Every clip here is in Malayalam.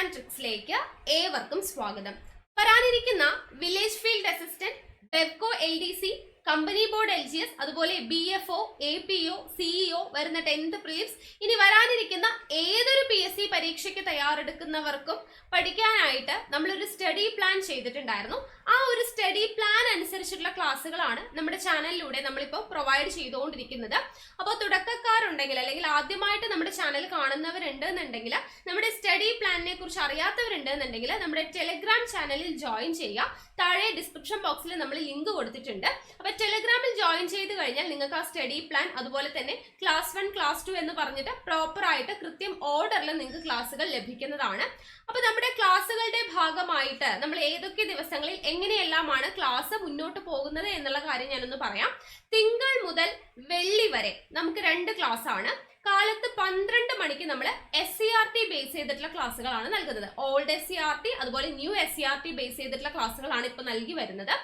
ആൻഡ് ട്രിക്സിലേക്ക് ഏവർക്കും സ്വാഗതം. വരാനിരിക്കുന്ന village field assistant, Bevco LDC, company board LGS, അതുപോലെ BFO, APO, CEO വരുന്ന 10th പ്രിലിംസ്, ഇനി വരാനിരിക്കുന്ന ഏതൊരു PSC പരീക്ഷയ്ക്ക് തയ്യാറെടുക്കുന്നവർക്കും പഠിക്കാനായിട്ട് നമ്മളൊരു സ്റ്റഡി പ്ലാൻ ചെയ്തിട്ടുണ്ടായിരുന്നു. ആ ഒരു സ്റ്റഡി പ്ലാൻ അനുസരിച്ചിട്ടുള്ള ക്ലാസ്സുകളാണ് നമ്മുടെ ചാനലിലൂടെ നമ്മളിപ്പോൾ പ്രൊവൈഡ് ചെയ്തുകൊണ്ടിരിക്കുന്നത്. അപ്പോൾ തുടക്കക്കാരുണ്ടെങ്കിൽ അല്ലെങ്കിൽ ആദ്യമായിട്ട് നമ്മുടെ ചാനൽ കാണുന്നവരുണ്ട് എന്നുണ്ടെങ്കിൽ, നമ്മുടെ സ്റ്റഡി പ്ലാനിനെ കുറിച്ച് അറിയാത്തവരുണ്ട് എന്നുണ്ടെങ്കിൽ നമ്മുടെ ടെലിഗ്രാം ചാനലിൽ ജോയിൻ ചെയ്യുക. താഴെ ഡിസ്ക്രിപ്ഷൻ ബോക്സിൽ നമ്മൾ ലിങ്ക് കൊടുത്തിട്ടുണ്ട്. അപ്പോൾ ടെലിഗ്രാമിൽ ജോയിൻ ചെയ്ത് കഴിഞ്ഞാൽ നിങ്ങൾക്ക് ആ സ്റ്റഡി പ്ലാൻ, അതുപോലെ തന്നെ ക്ലാസ് 1, ക്ലാസ് 2 എന്ന് പറഞ്ഞിട്ട് പ്രോപ്പർ ആയിട്ട് കൃത്യം ഓർഡറിൽ നിങ്ങൾക്ക് ക്ലാസ്സുകൾ ലഭിക്കുന്നതാണ്. അപ്പോൾ നമ്മുടെ ക്ലാസ്സുകളുടെ ഭാഗമായിട്ട് നമ്മൾ ഏതൊക്കെ ദിവസങ്ങളിൽ എങ്ങനെയെല്ലാമാണ് ക്ലാസ് മുന്നോട്ട് പോകുന്നത് എന്നുള്ള കാര്യം ഞാനൊന്ന് പറയാം. തിങ്കൾ മുതൽ വെള്ളി വരെ നമുക്ക് 2 ക്ലാസ് ആണ്. കാലത്ത് 12 മണിക്ക് നമ്മൾ SCRT ബേസ് ചെയ്തിട്ടുള്ള ക്ലാസ്സുകളാണ് നൽകുന്നത്. ഓൾഡ് SCRT അതുപോലെ ന്യൂ SCRT ബേസ് ചെയ്തിട്ടുള്ള ക്ലാസ്സുകളാണ് ഇപ്പോൾ നൽകി വരുന്നത്.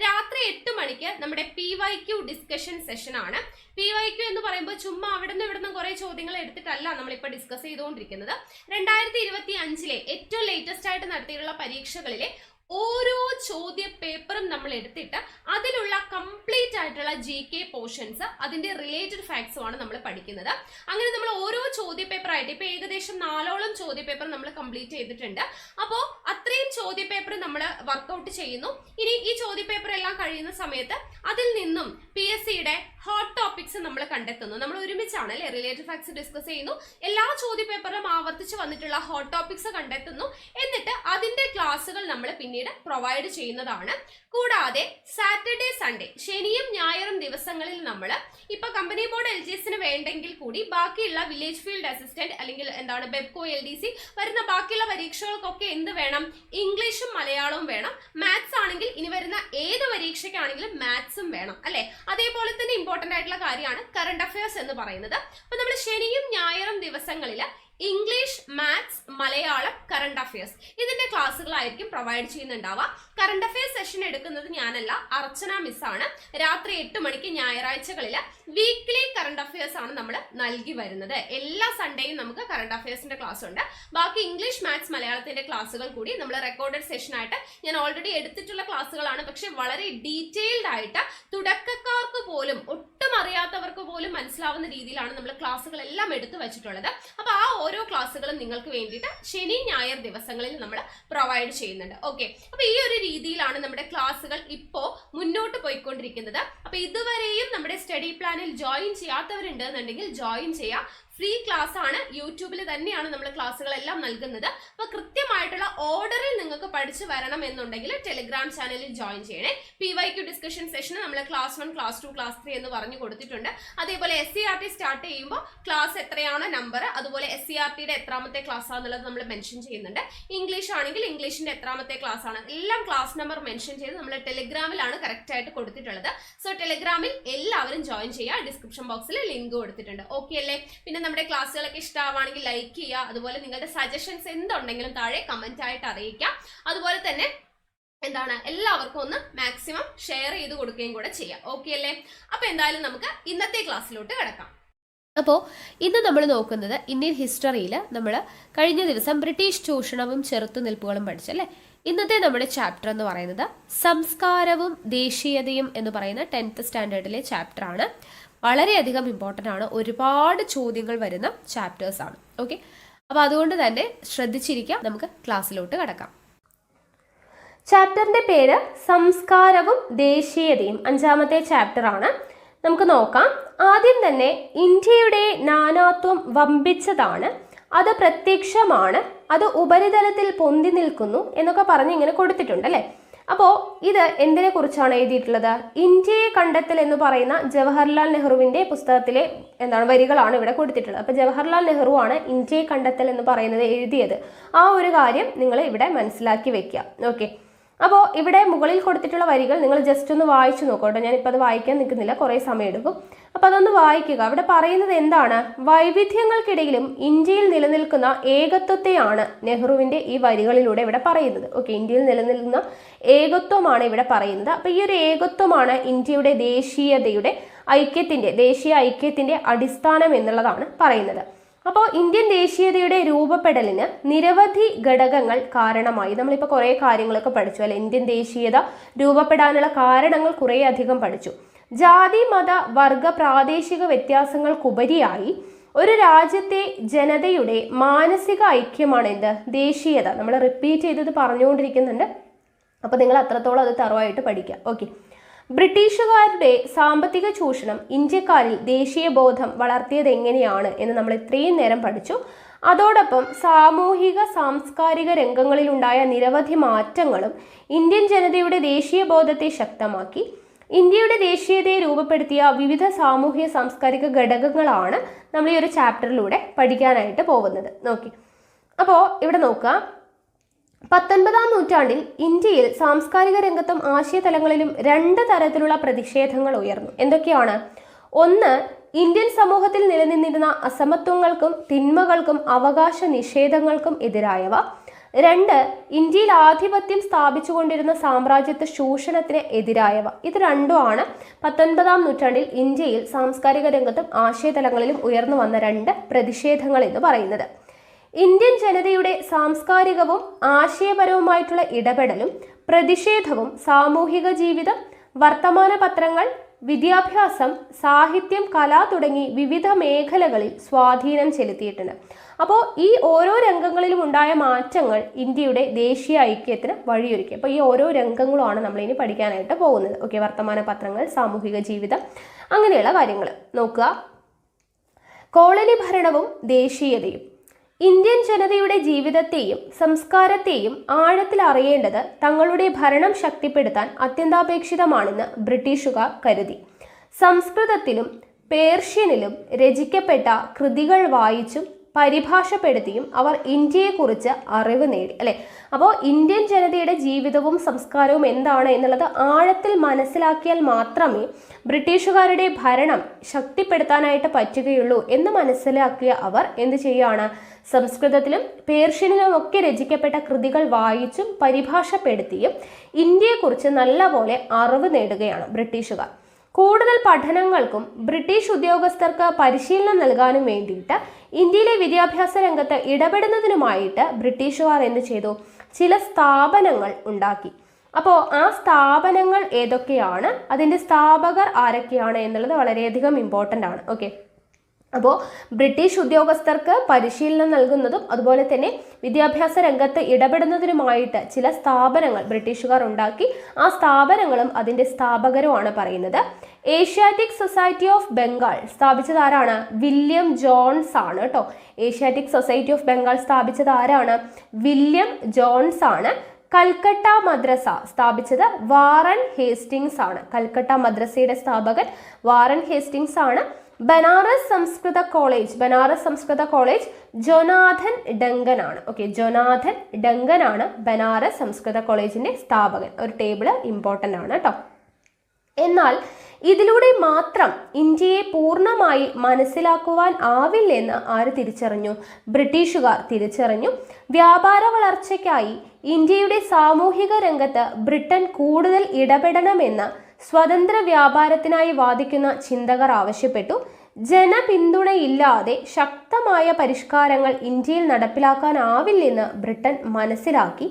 രാത്രി 8 മണിക്ക് നമ്മുടെ PYQ ഡിസ്കഷൻ സെഷൻ ആണ്. PYQ എന്ന് പറയുമ്പോൾ ചുമ്മാ അവിടെ നിന്ന് കുറെ ചോദ്യങ്ങൾ എടുത്തിട്ടല്ല നമ്മളിപ്പോൾ ഡിസ്കസ് ചെയ്തുകൊണ്ടിരിക്കുന്നത്. 2025 ഏറ്റവും ലേറ്റസ്റ്റ് ആയിട്ട് നടത്തിയിട്ടുള്ള പരീക്ഷകളിലെ ഓരോ ചോദ്യ പേപ്പറും നമ്മൾ എടുത്തിട്ട് അതിലുള്ള കംപ്ലീറ്റ് ആയിട്ടുള്ള GK പോർഷൻസ്, അതിന്റെ റിലേറ്റഡ് ഫാക്ട്സും ആണ് നമ്മൾ പഠിക്കുന്നത്. അങ്ങനെ നമ്മൾ ഓരോ ചോദ്യ പേപ്പർ ആയിട്ട് ഇപ്പൊ ഏകദേശം 4ഓളം ചോദ്യ പേപ്പർ നമ്മൾ കംപ്ലീറ്റ് ചെയ്തിട്ടുണ്ട്. അപ്പോൾ അത്രയും ചോദ്യ പേപ്പർ നമ്മൾ വർക്ക്ഔട്ട് ചെയ്യുന്നു. ഇനി ഈ ചോദ്യ പേപ്പർ എല്ലാം കഴിയുന്ന സമയത്ത് അതിൽ നിന്നും PSCയുടെ ഹോട്ട് ടോപ്പിക്സ് നമ്മൾ കണ്ടെത്തുന്നു. നമ്മൾ ഒരുമിച്ചാണ് അല്ലെ റിലേറ്റഡ് ഫാക്ട്സ് ഡിസ്കസ് ചെയ്യുന്നു. എല്ലാ ചോദ്യ പേപ്പറിലും ആവർത്തിച്ച് വന്നിട്ടുള്ള ഹോട്ട് ടോപ്പിക്സ് കണ്ടെത്തുന്നു. എന്നിട്ട് അതിന്റെ ക്ലാസ്സുകൾ നമ്മൾ പിന്നീട് പ്രൊവൈഡ് ചെയ്യുന്നതാണ്. കൂടാതെ സാറ്റർഡേ, സൺഡേ, ശനിയും ഞായറും ദിവസങ്ങളിൽ നമ്മൾ ഇപ്പൊ കമ്പനി ബോർഡ് LGSന് വേണ്ടെങ്കിൽ കൂടി ബാക്കിയുള്ള വില്ലേജ് ഫീൽഡ് അസിസ്റ്റന്റ് അല്ലെങ്കിൽ ബെവ്കോ LDC വരുന്ന ബാക്കിയുള്ള പരീക്ഷകൾക്കൊക്കെ എന്ത് വേണം? ഇംഗ്ലീഷും മലയാളവും വേണം. മാത്സ് ആണെങ്കിൽ ഇനി വരുന്ന ഏത് പരീക്ഷയ്ക്കാണെങ്കിലും മാത്സും വേണം അല്ലെ. അതേപോലെ തന്നെ ഇമ്പോർട്ടന്റ് ആയിട്ടുള്ള കാര്യമാണ് കറണ്ട് അഫയേഴ്സ് എന്ന് പറയുന്നത്. അപ്പൊ നമ്മൾ ശനിയും ഞായറും ദിവസങ്ങളിൽ English, maths, Malayalam, current affairs ഇതിന്റെ ക്ലാസ്സുകളായിരിക്കും പ്രൊവൈഡ് ചെയ്യുന്നുണ്ടാവുക. കറണ്ട് അഫയേഴ്സ് സെഷൻ എടുക്കുന്നത് ഞാനല്ല, അർച്ചന മിസ്സാണ്. രാത്രി 8 മണിക്ക് ഞായറാഴ്ചകളിൽ വീക്ക്ലി കറണ്ട് അഫയേഴ്സ് ആണ് നമ്മൾ നൽകി വരുന്നത്. എല്ലാ സൺഡേയും നമുക്ക് കറണ്ട് അഫയേഴ്സിന്റെ ക്ലാസ് ഉണ്ട്. ബാക്കി ഇംഗ്ലീഷ്, മാത്സ്, മലയാളത്തിന്റെ ക്ലാസ്സുകൾ കൂടി നമ്മൾ റെക്കോർഡഡ് സെഷൻ ആയിട്ട് ഞാൻ ഓൾറെഡി എടുത്തിട്ടുള്ള ക്ലാസ്സുകളാണ്. പക്ഷെ വളരെ ഡീറ്റെയിൽഡ് ആയിട്ട് തുടക്കക്കാർക്ക് പോലും, ഒട്ടും അറിയാത്തവർക്ക് പോലും മനസ്സിലാവുന്ന രീതിയിലാണ് നമ്മൾ ക്ലാസ്സുകളെല്ലാം എടുത്തു വെച്ചിട്ടുള്ളത്. അപ്പൊ ആ ഓരോ ക്ലാസ്സുകളും നിങ്ങൾക്ക് വേണ്ടിയിട്ട് ശനി, ഞായർ ദിവസങ്ങളിൽ നമ്മൾ പ്രൊവൈഡ് ചെയ്യുന്നുണ്ട്. ഓക്കെ, അപ്പൊ ഈ ഒരു രീതിയിലാണ് നമ്മുടെ ക്ലാസ്സുകൾ ഇപ്പോ മുന്നോട്ട് പോയിക്കൊണ്ടിരിക്കുന്നത്. അപ്പൊ ഇതുവരെയും നമ്മുടെ സ്റ്റഡി പ്ലാനിൽ ജോയിൻ ചെയ്യാത്തവരുണ്ട് എന്നുണ്ടെങ്കിൽ ജോയിൻ ചെയ്യാം. ഫ്രീ ക്ലാസ് ആണ്. യൂട്യൂബിൽ തന്നെയാണ് നമ്മൾ ക്ലാസ്സുകളെല്ലാം നൽകുന്നത്. അപ്പൊ കൃത്യമായിട്ടുള്ള ഓർഡറിൽ നിങ്ങൾക്ക് പഠിച്ചു വരണം എന്നുണ്ടെങ്കിൽ ടെലിഗ്രാം ചാനലിൽ ജോയിൻ ചെയ്യണേ. PYQ ഡിസ്കഷൻ സെഷന് നമ്മൾ ക്ലാസ് 1, ക്ലാസ് 2, ക്ലാസ് 3 എന്ന് പറഞ്ഞു കൊടുത്തിട്ടുണ്ട്. അതേപോലെ SCRT സ്റ്റാർട്ട് ചെയ്യുമ്പോൾ ക്ലാസ് എത്രയാണ് നമ്പർ, അതുപോലെ SCRTയുടെ എത്രാമത്തെ ക്ലാസ് ആണെന്നുള്ളത് നമ്മൾ മെൻഷൻ ചെയ്യുന്നുണ്ട്. ഇംഗ്ലീഷ് ആണെങ്കിൽ ഇംഗ്ലീഷിന്റെ എത്രാമത്തെ ക്ലാസ് ആണ്, എല്ലാം ക്ലാസ് നമ്പർ മെൻഷൻ ചെയ്ത് നമ്മൾ ടെലിഗ്രാമിലാണ് കറക്റ്റ് ആയിട്ട് കൊടുത്തിട്ടുള്ളത്. സോ ടെലിഗ്രാമിൽ എല്ലാവരും ജോയിൻ ചെയ്യുക. ഡിസ്ക്രിപ്ഷൻ ബോക്സിൽ ലിങ്ക് കൊടുത്തിട്ടുണ്ട്. ഓക്കെ അല്ലേ? പിന്നെ നമ്മുടെ ക്ലാസ്സുകളൊക്കെ ഇഷ്ടമാണെങ്കിൽ ലൈക്ക് ചെയ്യുക. അതുപോലെ നിങ്ങളുടെ സജഷൻസ് എന്തുണ്ടെങ്കിലും താഴെ കമന്റ് ആയിട്ട് അറിയിക്കാം. അതുപോലെ തന്നെ എല്ലാവർക്കും ഒന്ന് മാക്സിമം ഷെയർ ചെയ്ത് കൊടുക്കുകയും കൂടെ ചെയ്യാം. ഓക്കെ അല്ലേ? അപ്പൊ എന്തായാലും നമുക്ക് ഇന്നത്തെ ക്ലാസ്സിലോട്ട് കിടക്കാം. അപ്പോൾ ഇന്ന് നമ്മൾ നോക്കുന്നത് ഇന്ത്യൻ ഹിസ്റ്ററിയിൽ നമ്മൾ കഴിഞ്ഞ ദിവസം ബ്രിട്ടീഷ് ചൂഷണവും ചെറുത്തുനിൽപ്പുകളും പഠിച്ചല്ലേ. ഇന്നത്തെ നമ്മുടെ ചാപ്റ്റർ എന്ന് പറയുന്നത് സംസ്കാരവും ദേശീയതയും എന്ന് പറയുന്ന 10th സ്റ്റാൻഡേർഡിലെ ചാപ്റ്ററാണ്. വളരെയധികം ഇമ്പോർട്ടൻ്റ് ആണ്. ഒരുപാട് ചോദ്യങ്ങൾ വരുന്ന ചാപ്റ്റേഴ്സ് ആണ്. ഓക്കെ, അപ്പോൾ അതുകൊണ്ട് തന്നെ ശ്രദ്ധിച്ചിരിക്കാം. നമുക്ക് ക്ലാസ്സിലോട്ട് കടക്കാം. ചാപ്റ്ററിന്റെ പേര് സംസ്കാരവും ദേശീയതയും, 5ാമത്തെ ചാപ്റ്റർ ആണ്. നമുക്ക് നോക്കാം. ആദ്യം തന്നെ ഇന്ത്യയുടെ നാനാത്വം വമ്പിച്ചതാണ്, അത് പ്രത്യക്ഷമാണ്, അത് ഉപരിതലത്തിൽ പൊന്തി നിൽക്കുന്നു എന്നൊക്കെ പറഞ്ഞ് ഇങ്ങനെ കൊടുത്തിട്ടുണ്ട് അല്ലേ. അപ്പോൾ ഇത് എന്തിനെ കുറിച്ചാണ് എഴുതിയിട്ടുള്ളത്? ഇന്ത്യയെ കണ്ടെത്തൽ എന്ന് പറയുന്ന ജവഹർലാൽ നെഹ്റുവിൻ്റെ പുസ്തകത്തിലെ വരികളാണ് ഇവിടെ കൊടുത്തിട്ടുള്ളത്. അപ്പോൾ ജവഹർലാൽ നെഹ്റു ആണ് ഇന്ത്യയെ കണ്ടെത്തൽ എന്ന് പറയുന്നത് എഴുതിയത്. ആ ഒരു കാര്യം നിങ്ങൾ ഇവിടെ മനസ്സിലാക്കി വെക്കുക. ഓക്കെ, അപ്പോൾ ഇവിടെ മുകളിൽ കൊടുത്തിട്ടുള്ള വരികൾ നിങ്ങൾ ജസ്റ്റ് ഒന്ന് വായിച്ചു നോക്കോട്ടോ. ഞാനിപ്പോൾ അത് വായിക്കാൻ നിൽക്കുന്നില്ല, കുറേ സമയം എടുക്കും. അപ്പോൾ അതൊന്ന് വായിക്കുക. അവിടെ പറയുന്നത് എന്താണ്? വൈവിധ്യങ്ങൾക്കിടയിലും ഇന്ത്യയിൽ നിലനിൽക്കുന്ന ഏകത്വത്തെയാണ് നെഹ്റുവിൻ്റെ ഈ വരികളിലൂടെ ഇവിടെ പറയുന്നത്. ഓക്കെ, ഇന്ത്യയിൽ നിലനിൽക്കുന്ന ഏകത്വമാണ് ഇവിടെ പറയുന്നത്. അപ്പോൾ ഈ ഒരു ഏകത്വമാണ് ഇന്ത്യയുടെ ദേശീയ ഐക്യത്തിൻ്റെ അടിസ്ഥാനം എന്നുള്ളതാണ് പറയുന്നത്. അപ്പോൾ ഇന്ത്യൻ ദേശീയതയുടെ രൂപപ്പെടലിന് നിരവധി ഘടകങ്ങൾ കാരണമായി. നമ്മളിപ്പോൾ കുറേ കാര്യങ്ങളൊക്കെ പഠിച്ചു അല്ലെ, ഇന്ത്യൻ ദേശീയത രൂപപ്പെടാനുള്ള കാരണങ്ങൾ കുറേ അധികം പഠിച്ചു. ജാതി, മത, വർഗ, പ്രാദേശിക വ്യത്യാസങ്ങൾക്കുപരിയായി ഒരു രാജ്യത്തെ ജനതയുടെ മാനസിക ഐക്യമാണ് എന്ത്? ദേശീയത. നമ്മൾ റിപ്പീറ്റ് ചെയ്തത് പറഞ്ഞുകൊണ്ടിരിക്കുന്നുണ്ട്, അപ്പോൾ നിങ്ങൾ അത്രത്തോളം അത് തറവായിട്ട് പഠിക്കുക. ഓക്കെ. ബ്രിട്ടീഷുകാരുടെ സാമ്പത്തിക ചൂഷണം ഇന്ത്യക്കാരിൽ ദേശീയ ബോധം വളർത്തിയത് എങ്ങനെയാണ് എന്ന് നമ്മൾ ഇത്രയും നേരം പഠിച്ചു. അതോടൊപ്പം സാമൂഹിക സാംസ്കാരിക രംഗങ്ങളിലുണ്ടായ നിരവധി മാറ്റങ്ങളും ഇന്ത്യൻ ജനതയുടെ ദേശീയ ബോധത്തെ ശക്തമാക്കി. ഇന്ത്യയുടെ ദേശീയതയെ രൂപപ്പെടുത്തിയ വിവിധ സാമൂഹിക സാംസ്കാരിക ഘടകങ്ങളാണ് നമ്മൾ ഈ ഒരു ചാപ്റ്ററിലൂടെ പഠിക്കാനായിട്ട് പോകുന്നത്. നോക്കി, അപ്പോൾ ഇവിടെ നോക്കുക, 19-ാം നൂറ്റാണ്ടിൽ ഇന്ത്യയിൽ സാംസ്കാരിക രംഗത്തും ആശയതലങ്ങളിലും 2 തരത്തിലുള്ള പ്രതിഷേധങ്ങൾ ഉയർന്നു. എന്തൊക്കെയാണ്? ഒന്ന്, ഇന്ത്യൻ സമൂഹത്തിൽ നിലനിന്നിരുന്ന അസമത്വങ്ങൾക്കും തിന്മകൾക്കും അവകാശ നിഷേധങ്ങൾക്കും എതിരായവ. 2, ഇന്ത്യയിൽ ആധിപത്യം സ്ഥാപിച്ചുകൊണ്ടിരുന്ന സാമ്രാജ്യത്വ ചൂഷണത്തിന് എതിരായവ. ഇത് രണ്ടുമാണ് 19-ാം നൂറ്റാണ്ടിൽ ഇന്ത്യയിൽ സാംസ്കാരിക രംഗത്തും ആശയതലങ്ങളിലും ഉയർന്നു വന്ന 2 പ്രതിഷേധങ്ങൾ എന്ന് പറയുന്നത്. ഇന്ത്യൻ ജനതയുടെ സാംസ്കാരികവും ആശയപരവുമായിട്ടുള്ള ഇടപെടലും പ്രതിഷേധവും സാമൂഹിക ജീവിതം, വർത്തമാന പത്രങ്ങൾ, വിദ്യാഭ്യാസം, സാഹിത്യം, കല തുടങ്ങി വിവിധ മേഖലകളിൽ സ്വാധീനം ചെലുത്തിയിട്ടുണ്ട്. അപ്പോൾ ഈ ഓരോ രംഗങ്ങളിലും ഉണ്ടായ മാറ്റങ്ങൾ ഇന്ത്യയുടെ ദേശീയ ഐക്യത്തിന് വഴിയൊരുക്കി. അപ്പോൾ ഈ ഓരോ രംഗങ്ങളുമാണ് നമ്മളിനി പഠിക്കാനായിട്ട് പോകുന്നത്. ഓക്കെ, വർത്തമാന പത്രങ്ങൾ, സാമൂഹിക ജീവിതം, അങ്ങനെയുള്ള കാര്യങ്ങൾ നോക്കുക. കോളനി ഭരണവും ദേശീയതയും. ഇന്ത്യൻ ജനതയുടെ ജീവിതത്തെയും സംസ്കാരത്തെയും ആഴത്തിൽ അറിയേണ്ടത് തങ്ങളുടെ ഭരണം ശക്തിപ്പെടുത്താൻ അത്യന്താപേക്ഷിതമാണെന്ന് ബ്രിട്ടീഷുകാർ കരുതി. സംസ്കൃതത്തിലും പേർഷ്യനിലും രചിക്കപ്പെട്ട കൃതികൾ വായിച്ചും പരിഭാഷപ്പെടുത്തിയും അവർ ഇന്ത്യയെക്കുറിച്ച് അറിവ് നേടി അല്ലെ. അപ്പോൾ ഇന്ത്യൻ ജനതയുടെ ജീവിതവും സംസ്കാരവും എന്താണ് എന്നുള്ളത് ആഴത്തിൽ മനസ്സിലാക്കിയാൽ മാത്രമേ ബ്രിട്ടീഷുകാരുടെ ഭരണം ശക്തിപ്പെടുത്താനായിട്ട് പറ്റുകയുള്ളൂ എന്ന് മനസ്സിലാക്കിയ അവർ എന്ത് ചെയ്യുകയാണ്? സംസ്കൃതത്തിലും പേർഷ്യനിലും ഒക്കെ രചിക്കപ്പെട്ട കൃതികൾ വായിച്ചും പരിഭാഷപ്പെടുത്തിയും ഇന്ത്യയെക്കുറിച്ച് നല്ലപോലെ അറിവ് നേടുകയാണ് ബ്രിട്ടീഷുകാർ. കൂടുതൽ പഠനങ്ങൾക്കും ബ്രിട്ടീഷ് ഉദ്യോഗസ്ഥർക്ക് പരിശീലനം നൽകാനും വേണ്ടിയിട്ട് ഇന്ത്യയിലെ വിദ്യാഭ്യാസ രംഗത്ത് ഇടപെടുന്നതിനുമായിട്ട് ബ്രിട്ടീഷുകാർ എന്ത് ചെയ്തു? ചില സ്ഥാപനങ്ങൾ ഉണ്ടാക്കി. അപ്പോൾ ആ സ്ഥാപനങ്ങൾ ഏതൊക്കെയാണ്, അതിൻ്റെ സ്ഥാപകർ ആരൊക്കെയാണ് എന്നുള്ളത് വളരെയധികം ഇമ്പോർട്ടൻ്റ് ആണ്. ഓക്കെ, അപ്പോൾ ബ്രിട്ടീഷ് ഉദ്യോഗസ്ഥർക്ക് പരിശീലനം നൽകുന്നതും അതുപോലെ തന്നെ വിദ്യാഭ്യാസ രംഗത്ത് ഇടപെടുന്നതിനുമായിട്ട് ചില സ്ഥാപനങ്ങൾ ബ്രിട്ടീഷുകാർ ഉണ്ടാക്കി. ആ സ്ഥാപനങ്ങളും അതിൻ്റെ സ്ഥാപകരുമാണ് പറയുന്നത്. ഏഷ്യാറ്റിക് സൊസൈറ്റി ഓഫ് ബംഗാൾ സ്ഥാപിച്ചത് ആരാണ്? വില്യം ജോൺസ് ആണ് കേട്ടോ. ഏഷ്യാറ്റിക് സൊസൈറ്റി ഓഫ് ബംഗാൾ സ്ഥാപിച്ചത് ആരാണ്? വില്യം ജോൺസ് ആണ്. കൽക്കട്ട മദ്രസ സ്ഥാപിച്ചത് വാറൻ ഹേസ്റ്റിങ്സ് ആണ്. കൽക്കട്ട മദ്രസയുടെ സ്ഥാപകൻ വാറൻ ഹേസ്റ്റിങ്സ് ആണ്. ബനാറസ് സംസ്കൃത കോളേജ് ജൊനാഥൻ ഡങ്കൻ ആണ്. ഓക്കെ, ജൊനാഥൻ ഡങ്കൻ ആണ് ബനാറസ് സംസ്കൃത കോളേജിന്റെ സ്ഥാപകൻ. ഒരു ടേബിള് ഇമ്പോർട്ടൻ്റ് ആണ് കേട്ടോ. എന്നാൽ ഇതിലൂടെ മാത്രം ഇന്ത്യയെ പൂർണ്ണമായി മനസ്സിലാക്കുവാൻ ആവില്ലെന്ന് ആര് തിരിച്ചറിഞ്ഞു? ബ്രിട്ടീഷുകാർ തിരിച്ചറിഞ്ഞു. വ്യാപാര വളർച്ചയ്ക്കായി ഇന്ത്യയുടെ സാമൂഹിക രംഗത്ത് ബ്രിട്ടൻ കൂടുതൽ ഇടപെടണമെന്ന് സ്വതന്ത്ര വ്യാപാരത്തിനായി വാദിക്കുന്ന ചിന്തകർ ആവശ്യപ്പെട്ടു. ജനപിന്തുണയില്ലാതെ ശക്തമായ പരിഷ്കാരങ്ങൾ ഇന്ത്യയിൽ നടപ്പിലാക്കാനാവില്ലെന്ന് ബ്രിട്ടൻ മനസ്സിലാക്കി.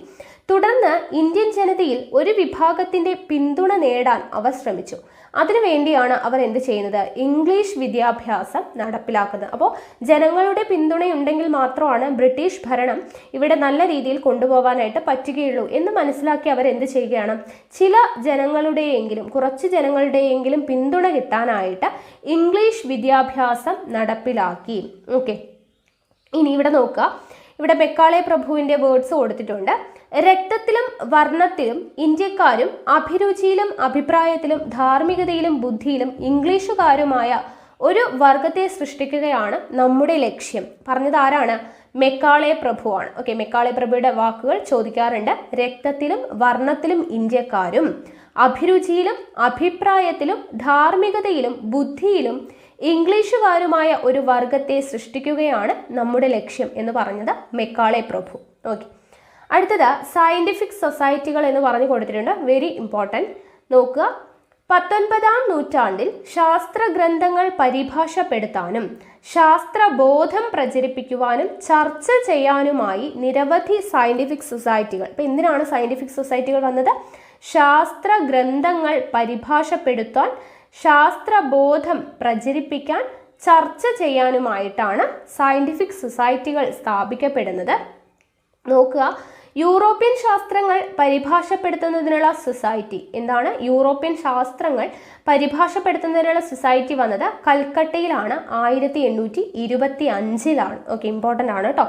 തുടർന്ന് ഇന്ത്യൻ ജനതയിൽ ഒരു വിഭാഗത്തിന്റെ പിന്തുണ നേടാൻ അവർ ശ്രമിച്ചു. അതിനുവേണ്ടിയാണ് അവർ എന്ത് ചെയ്യുന്നത്? ഇംഗ്ലീഷ് വിദ്യാഭ്യാസം നടപ്പിലാക്കുന്നത്. അപ്പോൾ ജനങ്ങളുടെ പിന്തുണയുണ്ടെങ്കിൽ മാത്രമാണ് ബ്രിട്ടീഷ് ഭരണം ഇവിടെ നല്ല രീതിയിൽ കൊണ്ടുപോകാനായിട്ട് പറ്റുകയുള്ളൂ എന്ന് മനസ്സിലാക്കി അവർ എന്ത് ചെയ്യുകയാണ്? ചില ജനങ്ങളുടെയെങ്കിലും കുറച്ച് ജനങ്ങളുടെയെങ്കിലും പിന്തുണ കിട്ടാനായിട്ട് ഇംഗ്ലീഷ് വിദ്യാഭ്യാസം നടപ്പിലാക്കി. ഓക്കെ, ഇനി ഇവിടെ നോക്കുക. ഇവിടെ മെക്കാളെ പ്രഭുവിൻ്റെ വേർഡ്സ് കൊടുത്തിട്ടുണ്ട്. രക്തത്തിലും വർണ്ണത്തിലും ഇന്ത്യക്കാരും അഭിരുചിയിലും അഭിപ്രായത്തിലും ധാർമ്മികതയിലും ബുദ്ധിയിലും ഇംഗ്ലീഷുകാരുമായ ഒരു വർഗത്തെ സൃഷ്ടിക്കുകയാണ് നമ്മുടെ ലക്ഷ്യം. പറഞ്ഞത് ആരാണ്? മെക്കാളെ പ്രഭുവാണ്. ഓക്കെ, മെക്കാളെ പ്രഭുയുടെ വാക്കുകൾ ചോദിക്കാറുണ്ട്. രക്തത്തിലും വർണ്ണത്തിലും ഇന്ത്യക്കാരും അഭിരുചിയിലും അഭിപ്രായത്തിലും ധാർമ്മികതയിലും ബുദ്ധിയിലും ഇംഗ്ലീഷുകാരുമായ ഒരു വർഗത്തെ സൃഷ്ടിക്കുകയാണ് നമ്മുടെ ലക്ഷ്യം എന്ന് പറഞ്ഞത് മെക്കാളെ പ്രഭു. ഓക്കെ, അടുത്തത് സയന്റിഫിക് സൊസൈറ്റികൾ എന്ന് പറഞ്ഞു കൊടുത്തിട്ടുണ്ട്. Very important. നോക്കുക. 19-ാം നൂറ്റാണ്ടിൽ ശാസ്ത്രഗ്രന്ഥങ്ങൾ പരിഭാഷപ്പെടുത്താനും ശാസ്ത്രബോധം പ്രചരിപ്പിക്കുവാനും ചർച്ച ചെയ്യാനുമായി നിരവധി സയന്റിഫിക് സൊസൈറ്റികൾ. ഇപ്പം എന്തിനാണ് സയന്റിഫിക് സൊസൈറ്റികൾ വന്നത്? ശാസ്ത്രഗ്രന്ഥങ്ങൾ പരിഭാഷപ്പെടുത്താൻ, ശാസ്ത്രബോധം പ്രചരിപ്പിക്കാൻ, ചർച്ച ചെയ്യാനുമായിട്ടാണ് സയന്റിഫിക് സൊസൈറ്റികൾ സ്ഥാപിക്കപ്പെടുന്നത്. നോക്കുക, യൂറോപ്യൻ ശാസ്ത്രങ്ങൾ പരിഭാഷപ്പെടുത്തുന്നതിനുള്ള സൊസൈറ്റി എന്താണ്? യൂറോപ്യൻ ശാസ്ത്രങ്ങൾ പരിഭാഷപ്പെടുത്തുന്നതിനുള്ള സൊസൈറ്റി വന്നത് കൽക്കട്ടയിലാണ്, 1825. ഓക്കെ, ഇമ്പോർട്ടൻ്റ് ആണ് കേട്ടോ.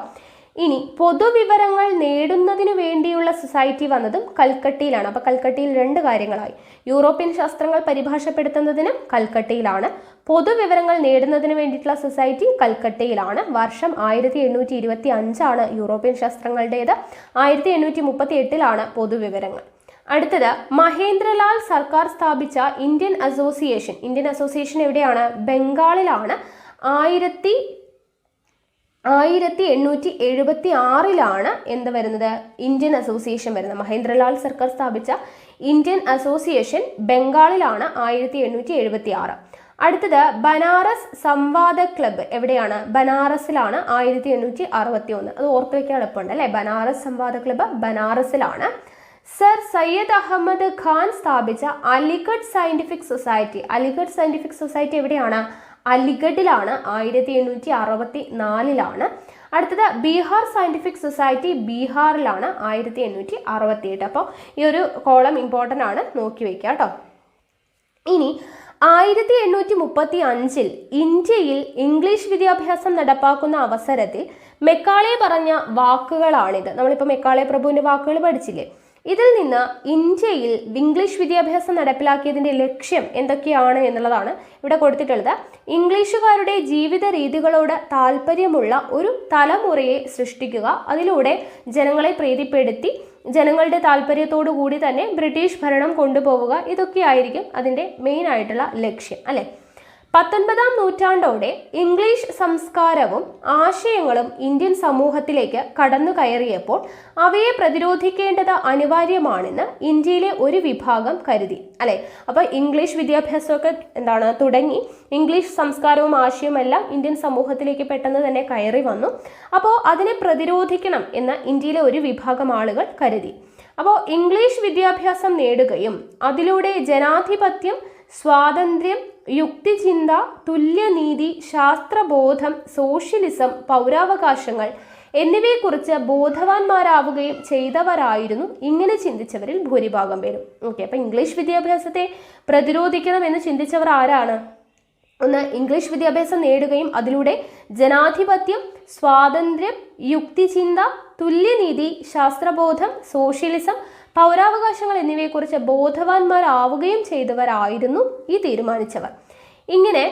ഇനി പൊതുവിവരങ്ങൾ നേടുന്നതിനു വേണ്ടിയുള്ള സൊസൈറ്റി വന്നതും കൽക്കട്ടയിലാണ്. അപ്പോൾ കൽക്കട്ടയിൽ 2 കാര്യങ്ങളായി. യൂറോപ്യൻ ശാസ്ത്രങ്ങൾ പരിഭാഷപ്പെടുത്തുന്നതിന് കൽക്കട്ടയിലാണ്, പൊതുവിവരങ്ങൾ നേടുന്നതിന് വേണ്ടിയിട്ടുള്ള സൊസൈറ്റി കൽക്കട്ടയിലാണ്. വർഷം 1825 യൂറോപ്യൻ ശാസ്ത്രങ്ങളുടേത്, 1838 പൊതുവിവരങ്ങൾ. അടുത്തത് മഹേന്ദ്രലാൽ സർക്കാർ സ്ഥാപിച്ച ഇന്ത്യൻ അസോസിയേഷൻ. ഇന്ത്യൻ അസോസിയേഷൻ എവിടെയാണ്? ബംഗാളിലാണ്. 1876 എന്ത് വരുന്നത്? ഇന്ത്യൻ അസോസിയേഷൻ വരുന്നത്. മഹേന്ദ്രലാൽ സർക്കാർ സ്ഥാപിച്ച ഇന്ത്യൻ അസോസിയേഷൻ ബംഗാളിലാണ്, 1876. അടുത്തത് ബനാറസ് സംവാദ ക്ലബ്ബ് എവിടെയാണ്? ബനാറസിലാണ്, 1861. അത് ഓർത്ത് വയ്ക്കാൻ എളുപ്പമുണ്ട് അല്ലേ? ബനാറസ് സംവാദ ക്ലബ്ബ് ബനാറസിലാണ്. സർ സയ്യദ് അഹമ്മദ് ഖാൻ സ്ഥാപിച്ച Aligarh scientific society. Aligarh scientific society എവിടെയാണ്? അലിഗഡിലാണ്, 1864. അടുത്തത് ബീഹാർ സയന്റിഫിക് സൊസൈറ്റി ബീഹാറിലാണ്, 1868. അപ്പോൾ ഈ ഒരു കോളം ഇമ്പോർട്ടൻ്റ് ആണ്, നോക്കി വയ്ക്കുക കേട്ടോ. ഇനി 1835 ഇന്ത്യയിൽ ഇംഗ്ലീഷ് വിദ്യാഭ്യാസം നടപ്പാക്കുന്ന അവസരത്തിൽ മെക്കാളെ പറഞ്ഞ വാക്കുകളാണിത്. നമ്മളിപ്പോൾ മെക്കാളെ പ്രഭുവിൻ്റെ വാക്കുകൾ പഠിച്ചില്ലേ? ഇതിൽ നിന്ന് ഇന്ത്യയിൽ ഇംഗ്ലീഷ് വിദ്യാഭ്യാസം നടപ്പിലാക്കിയതിൻ്റെ ലക്ഷ്യം എന്തൊക്കെയാണ് എന്നുള്ളതാണ് ഇവിടെ കൊടുത്തിട്ടുള്ളത്. ഇംഗ്ലീഷുകാരുടെ ജീവിത രീതികളോട് താല്പര്യമുള്ള ഒരു തലമുറയെ സൃഷ്ടിക്കുക, അതിലൂടെ ജനങ്ങളെ പ്രീതിപ്പെടുത്തി ജനങ്ങളുടെ താല്പര്യത്തോടു കൂടി തന്നെ ബ്രിട്ടീഷ് ഭരണം കൊണ്ടുപോവുക, ഇതൊക്കെയായിരിക്കും അതിൻ്റെ മെയിൻ ആയിട്ടുള്ള ലക്ഷ്യം അല്ലേ? 19-ാം നൂറ്റാണ്ടോടെ ഇംഗ്ലീഷ് സംസ്കാരവും ആശയങ്ങളും ഇന്ത്യൻ സമൂഹത്തിലേക്ക് കടന്നു കയറിയപ്പോൾ അവയെ പ്രതിരോധിക്കേണ്ടത് അനിവാര്യമാണെന്ന് ഇന്ത്യയിലെ ഒരു വിഭാഗം കരുതി അല്ലെ? അപ്പോൾ ഇംഗ്ലീഷ് വിദ്യാഭ്യാസമൊക്കെ തുടങ്ങി, ഇംഗ്ലീഷ് സംസ്കാരവും ആശയവും എല്ലാം ഇന്ത്യൻ സമൂഹത്തിലേക്ക് പെട്ടെന്ന് തന്നെ കയറി വന്നു. അപ്പോൾ അതിനെ പ്രതിരോധിക്കണം എന്ന് ഇന്ത്യയിലെ ഒരു വിഭാഗം ആളുകൾ കരുതി. അപ്പോൾ ഇംഗ്ലീഷ് വിദ്യാഭ്യാസം നേടുകയും അതിലൂടെ ജനാധിപത്യം, സ്വാതന്ത്ര്യം, യുക്തിചിന്ത, തുല്യനീതി, ശാസ്ത്രബോധം, സോഷ്യലിസം, പൗരാവകാശങ്ങൾ എന്നിവയെക്കുറിച്ച് ബോധവാന്മാരാവുകയും ചെയ്തവരായിരുന്നു ഇങ്ങനെ ചിന്തിച്ചവരിൽ ഭൂരിഭാഗം പേരും. ഓക്കെ, അപ്പം ഇംഗ്ലീഷ് വിദ്യാഭ്യാസത്തെ പ്രതിരോധിക്കണം എന്ന് ചിന്തിച്ചവർ ആരാണ്? ഒന്ന്, ഇംഗ്ലീഷ് വിദ്യാഭ്യാസം നേടുകയും അതിലൂടെ ജനാധിപത്യം, സ്വാതന്ത്ര്യം, യുക്തിചിന്ത, തുല്യനീതി, ശാസ്ത്രബോധം, സോഷ്യലിസം, പൗരാവകാശങ്ങൾ എന്നിവയെക്കുറിച്ച് ബോധവാന്മാരാവുകയും ചെയ്തവരായിരുന്നു ഈ തീരുമാനിച്ചവർ. ഇങ്ങനെ